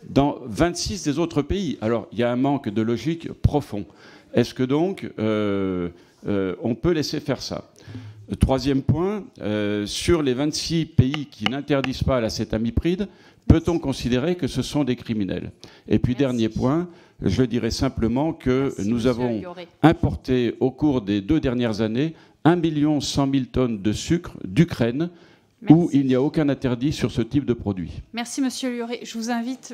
dans 26 des autres pays. Alors, il y a un manque de logique profond. Est-ce que donc on peut laisser faire ça? Troisième point, sur les 26 pays qui n'interdisent pas l'acétamipride, peut-on considérer que ce sont des criminels? Et puis, dernier point, je dirais simplement que nous avons importé au cours des 2 dernières années 1 100 000 tonnes de sucre d'Ukraine, où il n'y a aucun interdit sur ce type de produit. Merci, Monsieur Lioré. Je vous invite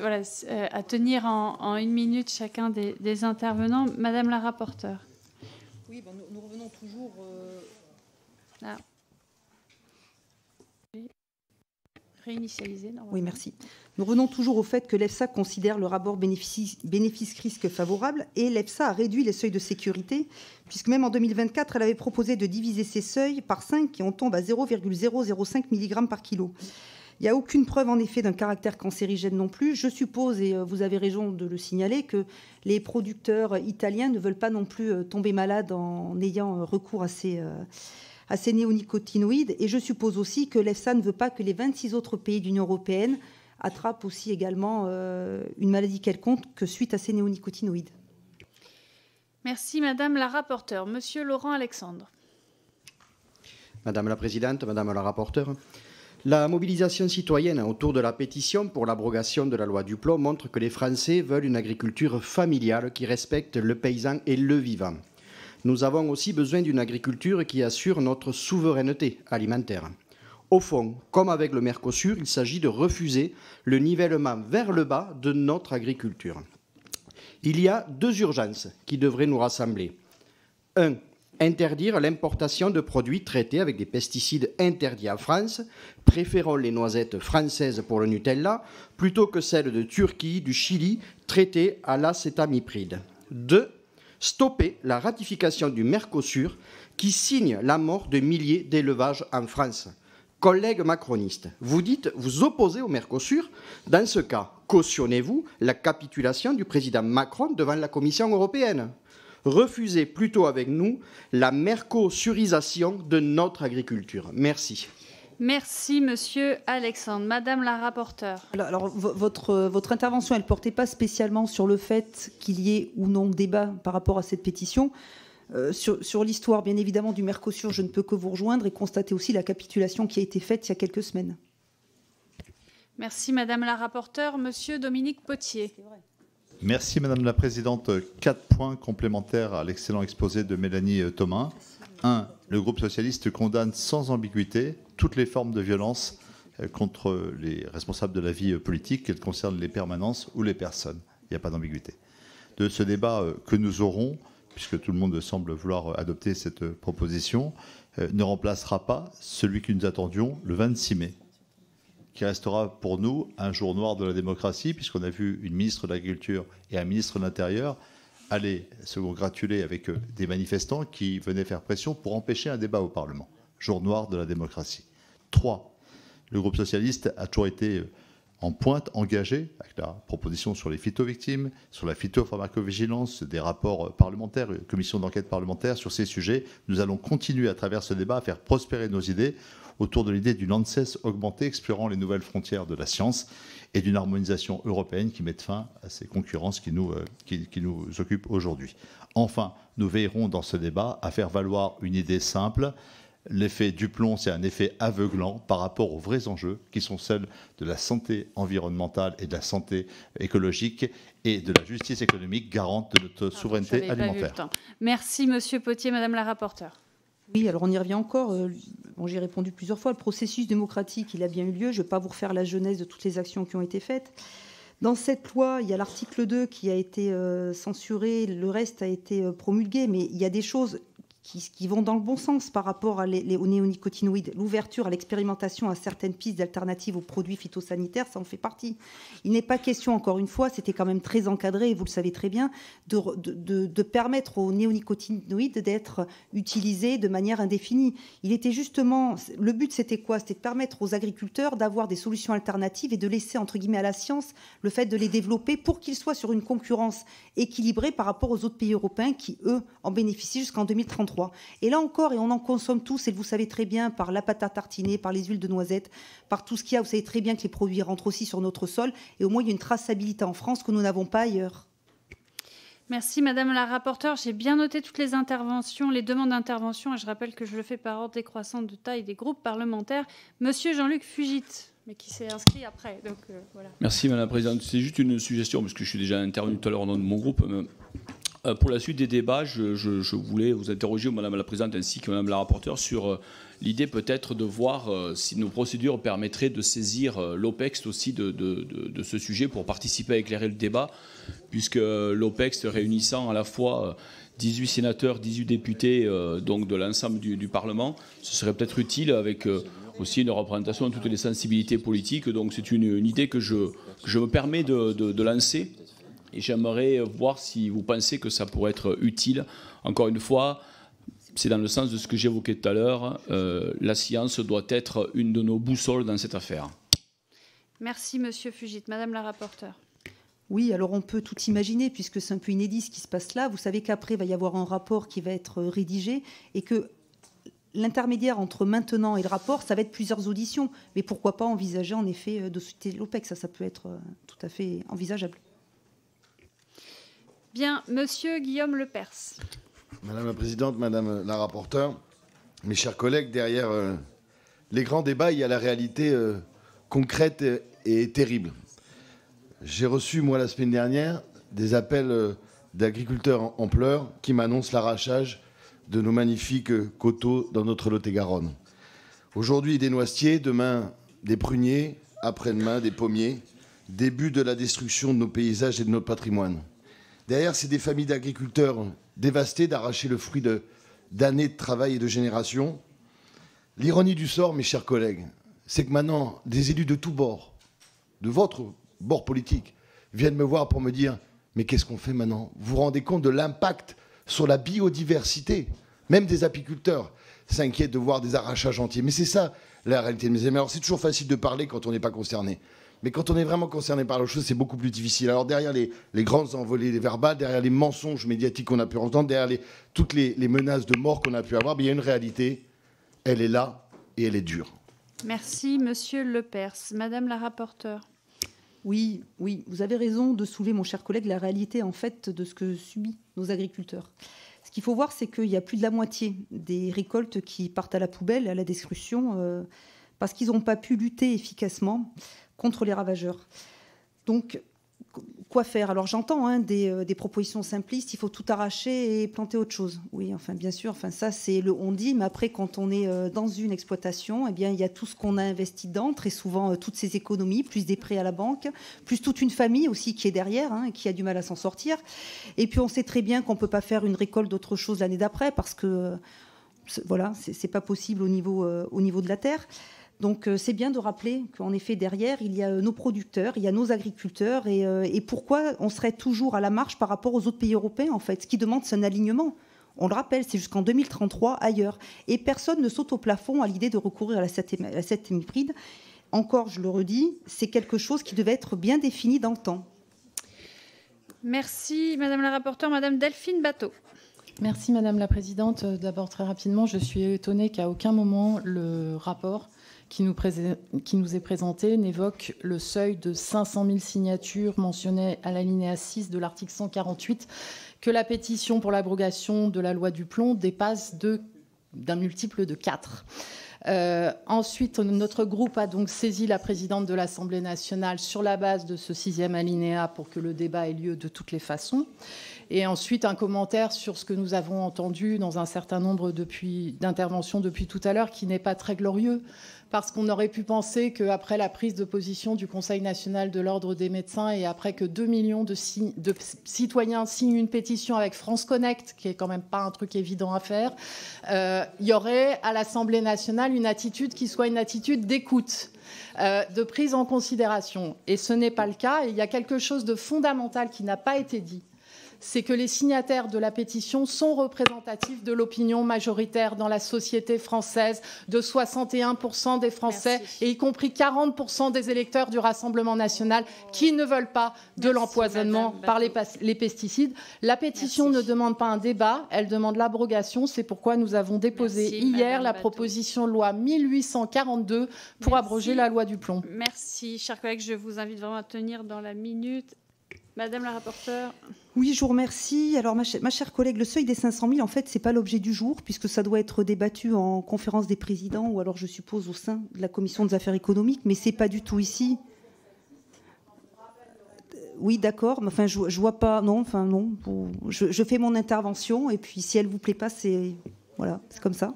à tenir en 1 minute chacun des intervenants. Madame la rapporteure. Oui, nous revenons toujours... Là. Réinitialiser. Oui, merci. Nous revenons toujours au fait que l'EFSA considère le rapport bénéfice-risque favorable, et l'EFSA a réduit les seuils de sécurité, puisque même en 2024, elle avait proposé de diviser ces seuils par 5 et on tombe à 0,005 mg par kilo. Il n'y a aucune preuve, en effet, d'un caractère cancérigène non plus. Je suppose, et vous avez raison de le signaler, que les producteurs italiens ne veulent pas non plus tomber malades en ayant recours à ces néonicotinoïdes. Et je suppose aussi que l'EFSA ne veut pas que les 26 autres pays de l'Union européenne attrapent aussi également une maladie quelconque que suite à ces néonicotinoïdes. Merci Madame la rapporteure. Monsieur Laurent Alexandre. Madame la Présidente, Madame la rapporteure, la mobilisation citoyenne autour de la pétition pour l'abrogation de la loi Duplon montre que les Français veulent une agriculture familiale qui respecte le paysan et le vivant. Nous avons aussi besoin d'une agriculture qui assure notre souveraineté alimentaire. Au fond, comme avec le Mercosur, il s'agit de refuser le nivellement vers le bas de notre agriculture. Il y a deux urgences qui devraient nous rassembler. 1. Interdire l'importation de produits traités avec des pesticides interdits en France. Préférons les noisettes françaises pour le Nutella plutôt que celles de Turquie, du Chili, traitées à l'acétamipride. 2. Stopper la ratification du Mercosur qui signe la mort de milliers d'élevages en France. Collègues macronistes, vous dites vous opposer au Mercosur. Dans ce cas, cautionnez-vous la capitulation du président Macron devant la Commission européenne. Refusez plutôt avec nous la mercosurisation de notre agriculture. Merci. Merci Monsieur Alexandre. Madame la rapporteure. Alors votre intervention, elle ne portait pas spécialement sur le fait qu'il y ait ou non débat par rapport à cette pétition. Sur l'histoire, bien évidemment, du Mercosur, je ne peux que vous rejoindre et constater aussi la capitulation qui a été faite il y a quelques semaines. Merci Madame la rapporteure. Monsieur Dominique Potier. Merci Madame la Présidente. 4 points complémentaires à l'excellent exposé de Mélanie Thomas. 1. Le groupe socialiste condamne sans ambiguïté toutes les formes de violence contre les responsables de la vie politique, qu'elles concernent les permanences ou les personnes. Il n'y a pas d'ambiguïté. De ce débat que nous aurons, puisque tout le monde semble vouloir adopter cette proposition, ne remplacera pas celui que nous attendions le 26 mai, qui restera pour nous un jour noir de la démocratie, puisqu'on a vu une ministre de l'Agriculture et un ministre de l'Intérieur aller se congratuler avec des manifestants qui venaient faire pression pour empêcher un débat au Parlement. Jour noir de la démocratie. 3. Le groupe socialiste a toujours été en pointe, engagé avec la proposition sur les phytovictimes, sur la phytopharmacovigilance, des rapports parlementaires, une commission d'enquête parlementaire sur ces sujets. Nous allons continuer à travers ce débat à faire prospérer nos idées autour de l'idée d'une ANSES augmentée, explorant les nouvelles frontières de la science et d'une harmonisation européenne qui mette fin à ces concurrences qui nous occupent aujourd'hui. Enfin, nous veillerons dans ce débat à faire valoir une idée simple. L'effet Duplon, c'est un effet aveuglant par rapport aux vrais enjeux qui sont celles de la santé environnementale et de la santé écologique et de la justice économique garante de notre souveraineté alimentaire. Merci Monsieur Potier, Madame la rapporteure. Oui, alors on y revient encore. J'ai répondu plusieurs fois. Le processus démocratique, il a bien eu lieu. Je ne vais pas vous refaire la genèse de toutes les actions qui ont été faites. Dans cette loi, il y a l'article 2 qui a été censuré. Le reste a été promulgué. Mais il y a des choses qui vont dans le bon sens par rapport aux néonicotinoïdes. L'ouverture à l'expérimentation à certaines pistes d'alternatives aux produits phytosanitaires, ça en fait partie. Il n'est pas question, encore une fois, c'était quand même très encadré, et vous le savez très bien, de permettre aux néonicotinoïdes d'être utilisés de manière indéfinie. Il était justement, le but c'était quoi? C'était de permettre aux agriculteurs d'avoir des solutions alternatives et de laisser, entre guillemets, à la science le fait de les développer pour qu'ils soient sur une concurrence équilibrée par rapport aux autres pays européens qui, eux, en bénéficient jusqu'en 2033. Et là encore, et on en consomme tous, et vous savez très bien, par la pâte à tartiner, par les huiles de noisettes, par tout ce qu'il y a, vous savez très bien que les produits rentrent aussi sur notre sol, et au moins il y a une traçabilité en France que nous n'avons pas ailleurs. Merci Madame la rapporteure. J'ai bien noté toutes les interventions, les demandes d'intervention, et je rappelle que je le fais par ordre décroissant de taille des groupes parlementaires. Monsieur Jean-Luc Fugit, mais qui s'est inscrit après. Donc, voilà. Merci Madame la Présidente. C'est juste une suggestion, parce que je suis déjà intervenu tout à l'heure au nom de mon groupe. Pour la suite des débats, je voulais vous interroger, Madame la Présidente, ainsi que Madame la rapporteure, sur l'idée peut-être de voir si nos procédures permettraient de saisir l'OPEX aussi de ce sujet pour participer à éclairer le débat, puisque l'OPEX réunissant à la fois 18 sénateurs, 18 députés donc de l'ensemble du Parlement, ce serait peut-être utile avec aussi une représentation de toutes les sensibilités politiques. Donc c'est une idée que je me permets de lancer. Et j'aimerais voir si vous pensez que ça pourrait être utile. Encore une fois, c'est dans le sens de ce que j'évoquais tout à l'heure. La science doit être une de nos boussoles dans cette affaire. Merci, Monsieur Fugit. Madame la rapporteure. Oui, alors on peut tout imaginer, puisque c'est un peu inédit ce qui se passe là. Vous savez qu'après, il va y avoir un rapport qui va être rédigé et que l'intermédiaire entre maintenant et le rapport, ça va être plusieurs auditions. Mais pourquoi pas envisager en effet de soutenir l'OPEC? Ça peut être tout à fait envisageable. Bien, Monsieur Guillaume Lepers. Madame la présidente, madame la rapporteure, mes chers collègues, derrière les grands débats, il y a la réalité concrète et terrible. J'ai reçu, moi, la semaine dernière, des appels d'agriculteurs en pleurs qui m'annoncent l'arrachage de nos magnifiques coteaux dans notre Lot-et-Garonne. Aujourd'hui, des noisetiers, demain, des pruniers, après-demain, des pommiers, début de la destruction de nos paysages et de notre patrimoine. Derrière, c'est des familles d'agriculteurs dévastées d'arracher le fruit d'années de travail et de générations. L'ironie du sort, mes chers collègues, c'est que maintenant, des élus de tous bords, de votre bord politique, viennent me voir pour me dire « Mais qu'est-ce qu'on fait maintenant ? Vous vous rendez compte de l'impact sur la biodiversité ? Même des apiculteurs s'inquiètent de voir des arrachages entiers. » Mais c'est ça la réalité de mes amis. Alors c'est toujours facile de parler quand on n'est pas concerné. Mais quand on est vraiment concerné par la chose, c'est beaucoup plus difficile. Alors derrière les grandes envolées verbales, derrière les mensonges médiatiques qu'on a pu entendre, derrière toutes les menaces de mort qu'on a pu avoir, il y a une réalité. Elle est là et elle est dure. Merci, Monsieur Lepers. Madame la rapporteure. Oui, vous avez raison de soulever, mon cher collègue, la réalité en fait de ce que subissent nos agriculteurs. Ce qu'il faut voir, c'est qu'il y a plus de la moitié des récoltes qui partent à la poubelle, à la destruction, parce qu'ils n'ont pas pu lutter efficacement contre les ravageurs. Donc, quoi faire? Alors j'entends des propositions simplistes, il faut tout arracher et planter autre chose. Oui, enfin bien sûr, ça c'est le on dit, mais après quand on est dans une exploitation, eh bien il y a tout ce qu'on a investi dedans, très souvent toutes ces économies, plus des prêts à la banque, plus toute une famille aussi qui est derrière, qui a du mal à s'en sortir. Et puis on sait très bien qu'on ne peut pas faire une récolte d'autre chose l'année d'après parce que voilà, c'est pas possible au niveau de la terre. Donc c'est bien de rappeler qu'en effet derrière il y a nos producteurs, il y a nos agriculteurs et pourquoi on serait toujours à la marge par rapport aux autres pays européens en fait. Ce qui demande c'est un alignement. On le rappelle, c'est jusqu'en 2033 ailleurs et personne ne saute au plafond à l'idée de recourir à la 7e hybride. Encore, je le redis, c'est quelque chose qui devait être bien défini dans le temps. Merci Madame la rapporteure, Madame Delphine Batho. Merci Madame la Présidente. D'abord très rapidement, je suis étonnée qu'à aucun moment le rapport qui nous est présenté n'évoque le seuil de 500 000 signatures mentionné à l'alinéa 6 de l'article 148, que la pétition pour l'abrogation de la loi du plomb dépasse d'un multiple de 4. Ensuite, notre groupe a donc saisi la présidente de l'Assemblée nationale sur la base de ce 6e alinéa pour que le débat ait lieu de toutes les façons. Et ensuite, un commentaire sur ce que nous avons entendu dans un certain nombre d'interventions depuis tout à l'heure, qui n'est pas très glorieux, parce qu'on aurait pu penser qu'après la prise de position du Conseil national de l'ordre des médecins et après que 2 millions de citoyens signent une pétition avec France Connect, qui est quand même pas un truc évident à faire, il y aurait à l'Assemblée nationale une attitude qui soit une attitude d'écoute, de prise en considération. Et ce n'est pas le cas. Et il y a quelque chose de fondamental qui n'a pas été dit. C'est que les signataires de la pétition sont représentatifs de l'opinion majoritaire dans la société française, de 61% des Français, et y compris 40% des électeurs du Rassemblement national qui ne veulent pas de l'empoisonnement par les pesticides. La pétition ne demande pas un débat, elle demande l'abrogation. C'est pourquoi nous avons déposé hier la proposition de loi 1842 pour abroger la loi du plomb. Merci, chers collègues. Je vous invite vraiment à tenir dans la minute. Madame la rapporteure. Oui, je vous remercie. Alors, ma chère collègue, le seuil des 500 000, en fait, ce n'est pas l'objet du jour, puisque ça doit être débattu en conférence des présidents, ou alors, je suppose, au sein de la commission des affaires économiques, mais ce n'est pas du tout ici. Oui, d'accord, mais enfin, je vois pas... Non, je fais mon intervention, et puis, si elle ne vous plaît pas, c'est comme ça.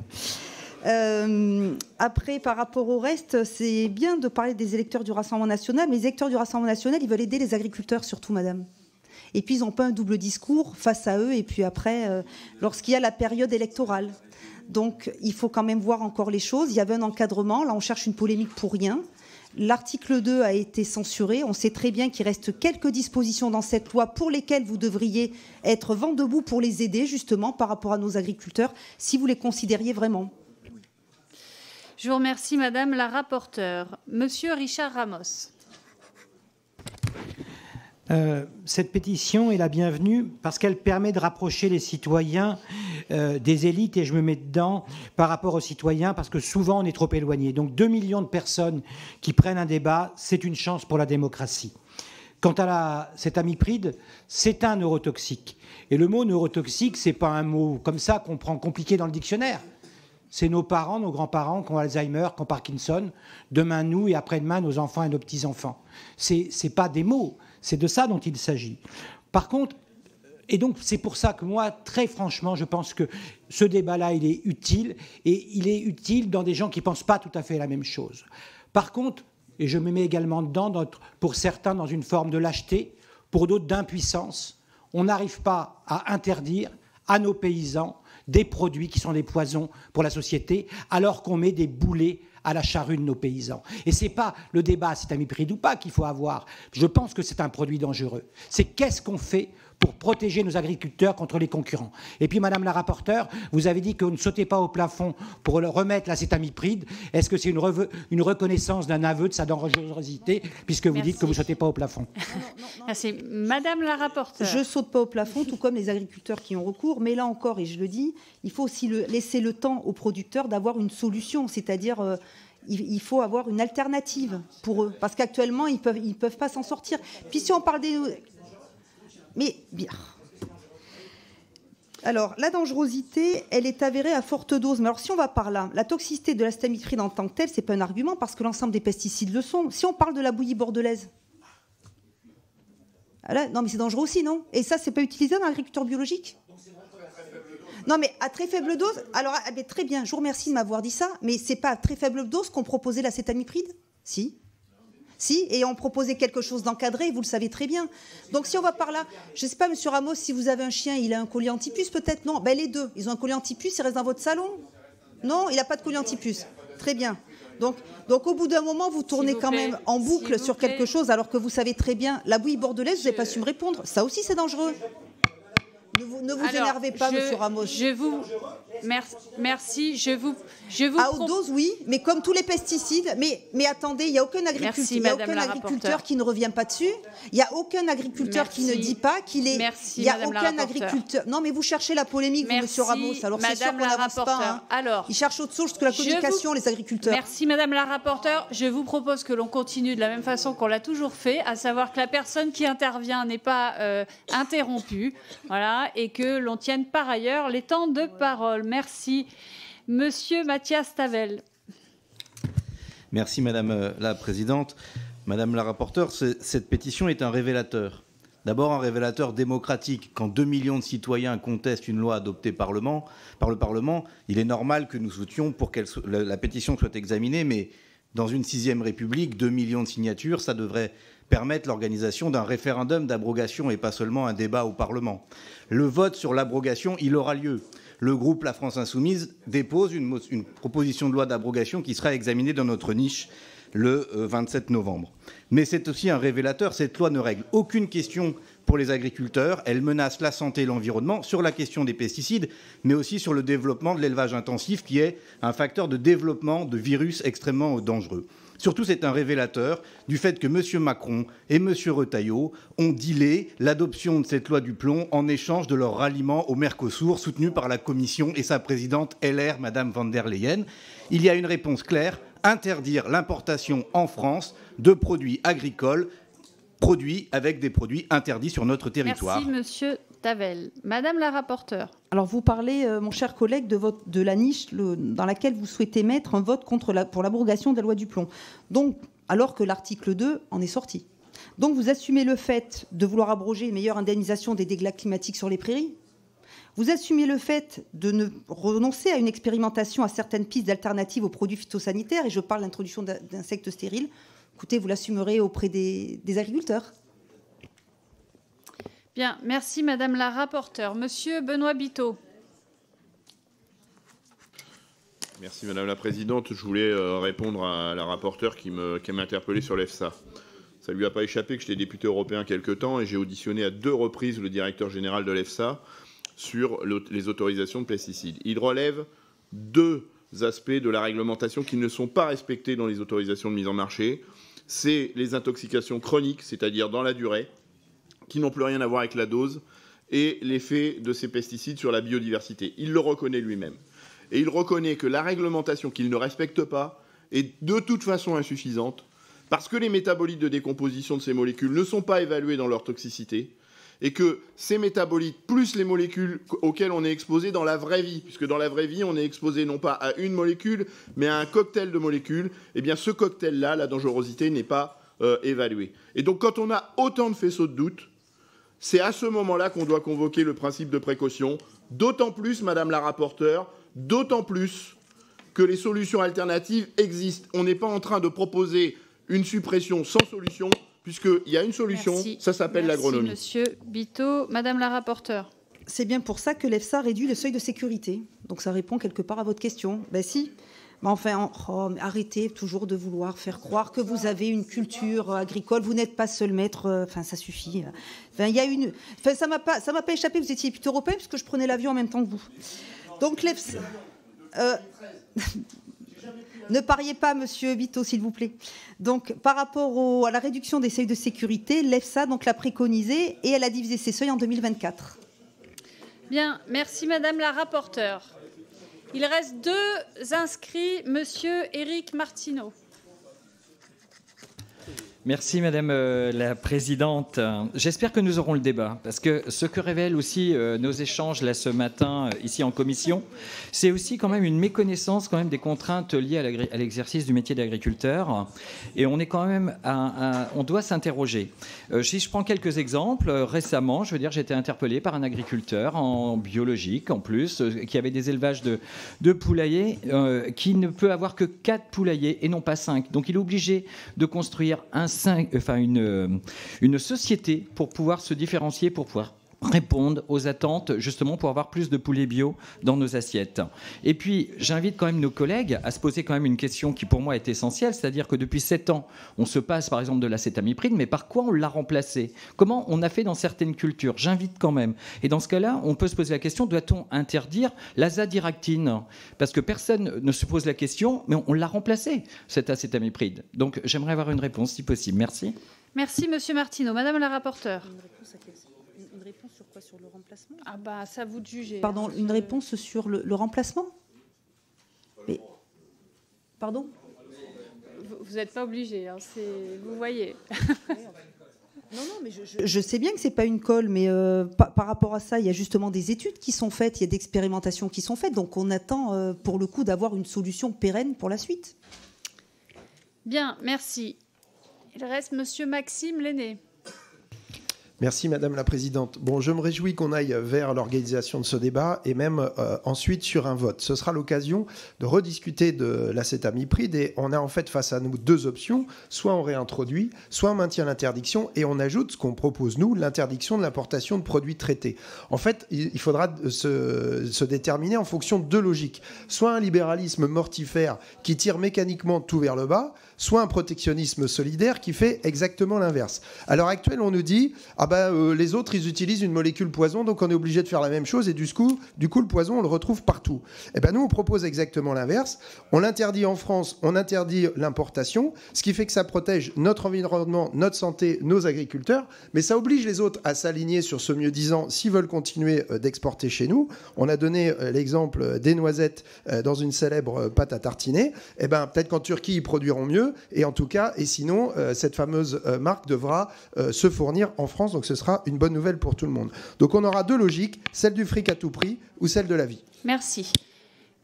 Après, par rapport au reste, c'est bien de parler des électeurs du Rassemblement national, mais les électeurs du Rassemblement national, ils veulent aider les agriculteurs surtout, madame. Et puis, ils n'ont pas un double discours face à eux, et puis après, lorsqu'il y a la période électorale. Donc, il faut quand même voir encore les choses. Il y avait un encadrement, là, on cherche une polémique pour rien. L'article 2 a été censuré. On sait très bien qu'il reste quelques dispositions dans cette loi pour lesquelles vous devriez être vent debout pour les aider, justement, par rapport à nos agriculteurs, si vous les considériez vraiment. Je vous remercie, Madame la rapporteure. Monsieur Richard Ramos. Cette pétition est la bienvenue parce qu'elle permet de rapprocher les citoyens des élites, et je me mets dedans, par rapport aux citoyens, parce que souvent on est trop éloigné. Donc 2 millions de personnes qui prennent un débat, c'est une chance pour la démocratie. Quant à cet amipride, c'est un neurotoxique. Et le mot neurotoxique, c'est pas un mot comme ça qu'on prend compliqué dans le dictionnaire. C'est nos parents, nos grands-parents qui ont Alzheimer, qui ont Parkinson, demain nous et après-demain nos enfants et nos petits-enfants. C'est pas des mots, c'est de ça dont il s'agit. Par contre, et donc c'est pour ça que moi, très franchement, je pense que ce débat-là, il est utile, et il est utile dans des gens qui ne pensent pas tout à fait la même chose. Par contre, et je me mets également dedans, pour certains dans une forme de lâcheté, pour d'autres d'impuissance, on n'arrive pas à interdire à nos paysans des produits qui sont des poisons pour la société, alors qu'on met des boulets à la charrue de nos paysans. Et ce n'est pas le débat, c'est amipride ou pas, qu'il faut avoir. Je pense que c'est un produit dangereux. C'est qu'est-ce qu'on fait pour protéger nos agriculteurs contre les concurrents. Et puis, Madame la rapporteure, vous avez dit qu'on ne sautait pas au plafond pour le remettre l'acétamipride. Est-ce que c'est une reconnaissance d'un aveu de sa dangerosité, puisque vous dites que vous ne sautez pas au plafond? Merci. Madame la rapporteure. Je ne saute pas au plafond, tout comme les agriculteurs qui ont recours. Mais là encore, et je le dis, il faut aussi laisser le temps aux producteurs d'avoir une solution, c'est-à-dire... il faut avoir une alternative pour eux, parce qu'actuellement, ils peuvent pas s'en sortir. Puis si on parle des... Mais bien. Alors, la dangerosité, elle est avérée à forte dose. Mais alors, si on va par là, la toxicité de l'acétamipride en tant que telle, c'est pas un argument, parce que l'ensemble des pesticides le sont. Si on parle de la bouillie bordelaise, là, non, mais c'est dangereux aussi, non? Et ça, c'est pas utilisé dans l'agriculture biologique? Non, mais à très faible dose, alors très bien, je vous remercie de m'avoir dit ça, mais c'est pas à très faible dose qu'on proposait l'acétamipride? Si. Si, et on proposait quelque chose d'encadré, vous le savez très bien. Donc si on va par là, je ne sais pas, Monsieur Ramos, si vous avez un chien, il a un collier antipuce peut-être? Non, ben les deux, ils ont un collier antipuce, il reste dans votre salon? Non, il n'a pas de collier antipuce. Très bien. Donc au bout d'un moment, vous tournez quand même en boucle sur quelque chose, alors que vous savez très bien, la bouillie bordelaise, vous n'avez pas su me répondre. Ça aussi, c'est dangereux. Ne vous énervez pas, Monsieur Ramos. Merci. Je vous à haute dose, oui, mais comme tous les pesticides. Mais attendez, il n'y a aucun agriculteur qui ne revient pas dessus. Il n'y a aucun agriculteur qui ne dit pas qu'il est. Merci, il n'y a Madame aucun agriculteur. Non, mais vous cherchez la polémique, vous, Monsieur Ramos. Alors c'est sûr qu'on n'avance pas. Hein. Alors, ils cherchent autre chose que la communication, les agriculteurs. Merci, Madame la rapporteure. Je vous propose que l'on continue de la même façon qu'on l'a toujours fait, à savoir que la personne qui intervient n'est pas interrompue. Voilà. Et que l'on tienne par ailleurs les temps de parole. Merci. Monsieur Mathias Tavel. Merci Madame la Présidente. Madame la rapporteure, cette pétition est un révélateur. D'abord un révélateur démocratique. Quand 2 millions de citoyens contestent une loi adoptée par le Parlement, il est normal que nous souhaitions pour que la pétition soit examinée, mais dans une 6e République, 2 millions de signatures, ça devrait permettre l'organisation d'un référendum d'abrogation et pas seulement un débat au Parlement. Le vote sur l'abrogation, il aura lieu. Le groupe La France Insoumise dépose une proposition de loi d'abrogation qui sera examinée dans notre niche le 27 novembre. Mais c'est aussi un révélateur, cette loi ne règle aucune question pour les agriculteurs, elle menace la santé et l'environnement sur la question des pesticides, mais aussi sur le développement de l'élevage intensif qui est un facteur de développement de virus extrêmement dangereux. Surtout, c'est un révélateur du fait que M. Macron et M. Retailleau ont dealé l'adoption de cette loi du plomb en échange de leur ralliement au Mercosur, soutenu par la Commission et sa présidente LR, Mme van der Leyen. Il y a une réponse claire, interdire l'importation en France de produits agricoles produits avec des produits interdits sur notre territoire. Merci, Monsieur Tavel. Madame la rapporteure. Alors, vous parlez, mon cher collègue, de la niche dans laquelle vous souhaitez mettre un vote pour l'abrogation de la loi du plomb. Donc, alors que l'article 2 en est sorti. Donc, vous assumez le fait de vouloir abroger une meilleure indemnisation des dégâts climatiques sur les prairies. Vous assumez le fait de ne renoncer à une expérimentation à certaines pistes d'alternatives aux produits phytosanitaires, et je parle d'introduction d'insectes stériles. Écoutez, vous l'assumerez auprès des agriculteurs. Bien, merci Madame la rapporteure. Monsieur Benoît Biteau. Merci Madame la Présidente. Je voulais répondre à la rapporteure qui m'a interpellé sur l'EFSA. Ça ne lui a pas échappé que j'étais député européen quelque temps et j'ai auditionné à 2 reprises le directeur général de l'EFSA sur les autorisations de pesticides. Il relève 2 aspects de la réglementation qui ne sont pas respectés dans les autorisations de mise en marché. C'est les intoxications chroniques, c'est-à-dire dans la durée, qui n'ont plus rien à voir avec la dose et l'effet de ces pesticides sur la biodiversité. Il le reconnaît lui-même. Et il reconnaît que la réglementation qu'il ne respecte pas est de toute façon insuffisante parce que les métabolites de décomposition de ces molécules ne sont pas évalués dans leur toxicité et que ces métabolites, plus les molécules auxquelles on est exposé dans la vraie vie, puisque dans la vraie vie, on est exposé non pas à une molécule, mais à un cocktail de molécules, eh bien ce cocktail-là, la dangerosité n'est pas évaluée. Et donc quand on a autant de faisceaux de doute, c'est à ce moment-là qu'on doit convoquer le principe de précaution, d'autant plus, Madame la rapporteure, d'autant plus que les solutions alternatives existent. On n'est pas en train de proposer une suppression sans solution, puisqu'il y a une solution, Merci. Ça s'appelle l'agronomie. Merci, Monsieur Bittot. Madame la rapporteure. C'est bien pour ça que l'EFSA réduit le seuil de sécurité. Donc ça répond quelque part à votre question. Ben si. Mais enfin, mais arrêtez toujours de vouloir faire croire que vous avez une culture agricole. Vous n'êtes pas seul maître. Enfin, ça suffit. Enfin, il y a une. Enfin, ça m'a pas échappé. Vous étiez député européen puisque je prenais l'avion en même temps que vous. Donc l'EFSA. Ne pariez pas, Monsieur Bittot, s'il vous plaît. Donc, par rapport à la réduction des seuils de sécurité, l'EFSA l'a préconisé et elle a divisé ces seuils en 2024. Bien, merci Madame la rapporteure. Il reste 2 inscrits, Monsieur Éric Martineau. Merci Madame la Présidente. J'espère que nous aurons le débat, parce que ce que révèlent aussi nos échanges là ce matin ici en commission, c'est aussi quand même une méconnaissance quand même des contraintes liées à l'exercice du métier d'agriculteur. Et on est quand même on doit s'interroger. Si je prends quelques exemples, récemment, je veux dire, j'ai été interpellé par un agriculteur en biologique en plus, qui avait des élevages de poulaillers, qui ne peut avoir que 4 poulaillers et non pas 5. Donc il est obligé de construire une société pour pouvoir se différencier, pour pouvoir répondre aux attentes, justement pour avoir plus de poulets bio dans nos assiettes. Et puis, j'invite quand même nos collègues à se poser quand même une question qui pour moi est essentielle, c'est-à-dire que depuis 7 ans, on se passe par exemple de l'acétamipride, mais par quoi on l'a remplacé? Comment on a fait dans certaines cultures? J'invite quand même. Et dans ce cas-là, on peut se poser la question, doit-on interdire l'azadiractine? Parce que personne ne se pose la question, mais on l'a remplacé, cet acétamipride. Donc, j'aimerais avoir une réponse, si possible. Merci. Merci, Monsieur Martineau. Madame la rapporteure. Une réponse sur quoi? Sur le remplacement? Ah bah, c'est à vous de juger. Pardon, une réponse sur le remplacement? Mais... Pardon? Vous n'êtes pas obligé, hein, vous voyez. Non, mais je sais bien que c'est pas une colle, mais par rapport à ça, il y a justement des études qui sont faites, il y a des expérimentations qui sont faites, donc on attend pour le coup d'avoir une solution pérenne pour la suite. Bien, merci. Il reste Monsieur Maxime Lenné. Merci Madame la Présidente. Bon, je me réjouis qu'on aille vers l'organisation de ce débat et même ensuite sur un vote. Ce sera l'occasion de rediscuter de l'acétamipride et on a en fait face à nous 2 options. Soit on réintroduit, soit on maintient l'interdiction et on ajoute ce qu'on propose nous, l'interdiction de l'importation de produits traités. En fait, il faudra se déterminer en fonction de 2 logiques. Soit un libéralisme mortifère qui tire mécaniquement tout vers le bas, soit un protectionnisme solidaire qui fait exactement l'inverse. À l'heure actuelle, on nous dit les autres, ils utilisent une molécule poison, donc on est obligé de faire la même chose, et du coup, le poison, on le retrouve partout. Et ben nous, on propose exactement l'inverse. On l'interdit en France, on interdit l'importation, ce qui fait que ça protège notre environnement, notre santé, nos agriculteurs, mais ça oblige les autres à s'aligner sur ce mieux-disant s'ils veulent continuer d'exporter chez nous. On a donné l'exemple des noisettes dans une célèbre pâte à tartiner. Et ben peut-être qu'en Turquie, ils produiront mieux, et en tout cas, et sinon, cette fameuse marque devra se fournir en France. Donc ce sera une bonne nouvelle pour tout le monde. Donc on aura 2 logiques, celle du fric à tout prix ou celle de la vie. Merci.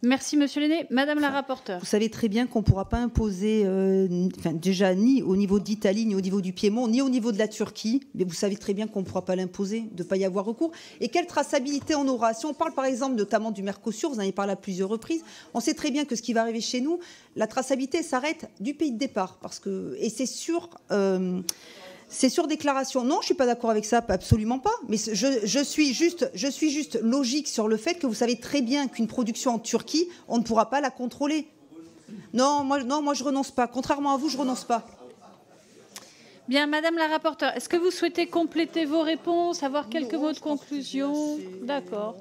Merci Monsieur Lenné. Madame la rapporteure. Vous savez très bien qu'on ne pourra pas imposer, déjà ni au niveau d'Italie, ni au niveau du Piémont, ni au niveau de la Turquie, mais vous savez très bien qu'on ne pourra pas l'imposer, de ne pas y avoir recours. Et quelle traçabilité on aura? Si on parle par exemple notamment du Mercosur, vous en avez parlé à plusieurs reprises, on sait très bien que ce qui va arriver chez nous, la traçabilité s'arrête du pays de départ. Et c'est sûr... C'est sur déclaration. Non, je ne suis pas d'accord avec ça, absolument pas. Mais je suis juste logique sur le fait que vous savez très bien qu'une production en Turquie, on ne pourra pas la contrôler. Non, moi je renonce pas. Contrairement à vous, je renonce pas. Bien, Madame la rapporteure, est-ce que vous souhaitez compléter vos réponses, avoir quelques mots de conclusion? D'accord.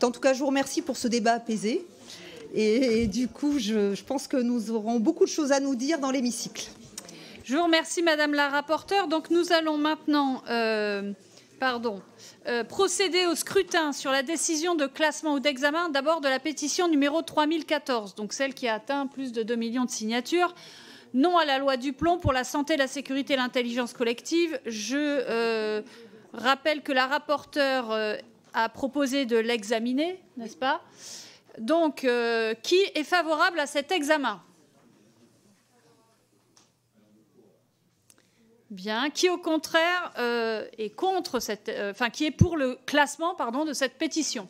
En tout cas, je vous remercie pour ce débat apaisé. Et du coup, je pense que nous aurons beaucoup de choses à nous dire dans l'hémicycle. Je vous remercie, Madame la rapporteure. Donc, nous allons maintenant procéder au scrutin sur la décision de classement ou d'examen, d'abord de la pétition numéro 3014, donc celle qui a atteint plus de 2 millions de signatures. Non à la loi Duplon pour la santé, la sécurité et l'intelligence collective. Je rappelle que la rapporteure a proposé de l'examiner, n'est-ce pas? Donc, qui est favorable à cet examen? Bien. Qui, au contraire, est contre qui est pour le classement, de cette pétition?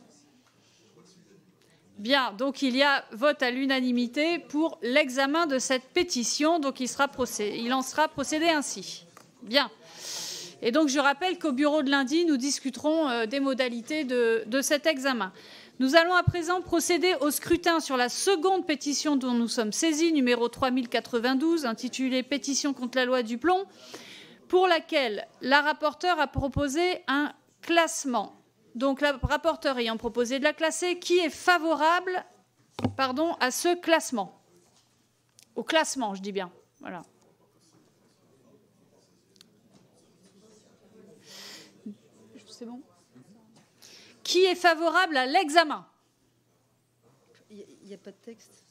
Bien. Donc, il y a vote à l'unanimité pour l'examen de cette pétition. Donc, il en sera procédé ainsi. Bien. Et donc, je rappelle qu'au bureau de lundi, nous discuterons des modalités de cet examen. Nous allons à présent procéder au scrutin sur la seconde pétition dont nous sommes saisis, numéro 3092, intitulée « Pétition contre la loi Duplon », pour laquelle la rapporteure a proposé un classement. Donc, la rapporteure ayant proposé de la classer, qui est favorable à ce classement? Au classement, je dis bien. Voilà. C'est bon? Qui est favorable à l'examen? Il n'y a pas de texte.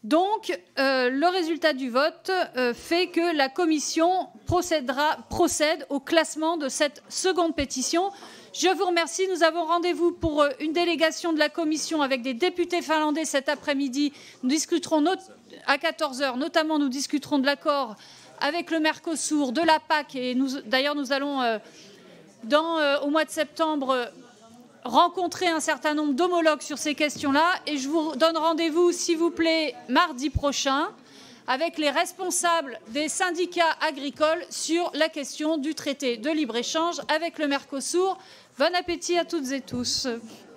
Donc, le résultat du vote fait que la commission procède au classement de cette seconde pétition. Je vous remercie. Nous avons rendez-vous pour une délégation de la commission avec des députés finlandais cet après-midi. Nous discuterons à 14h, notamment nous discuterons de l'accord avec le Mercosur, de la PAC. Et d'ailleurs, nous allons, au mois de septembre, rencontrer un certain nombre d'homologues sur ces questions-là. Et je vous donne rendez-vous, s'il vous plaît, mardi prochain, avec les responsables des syndicats agricoles sur la question du traité de libre-échange avec le Mercosur. Bon appétit à toutes et tous.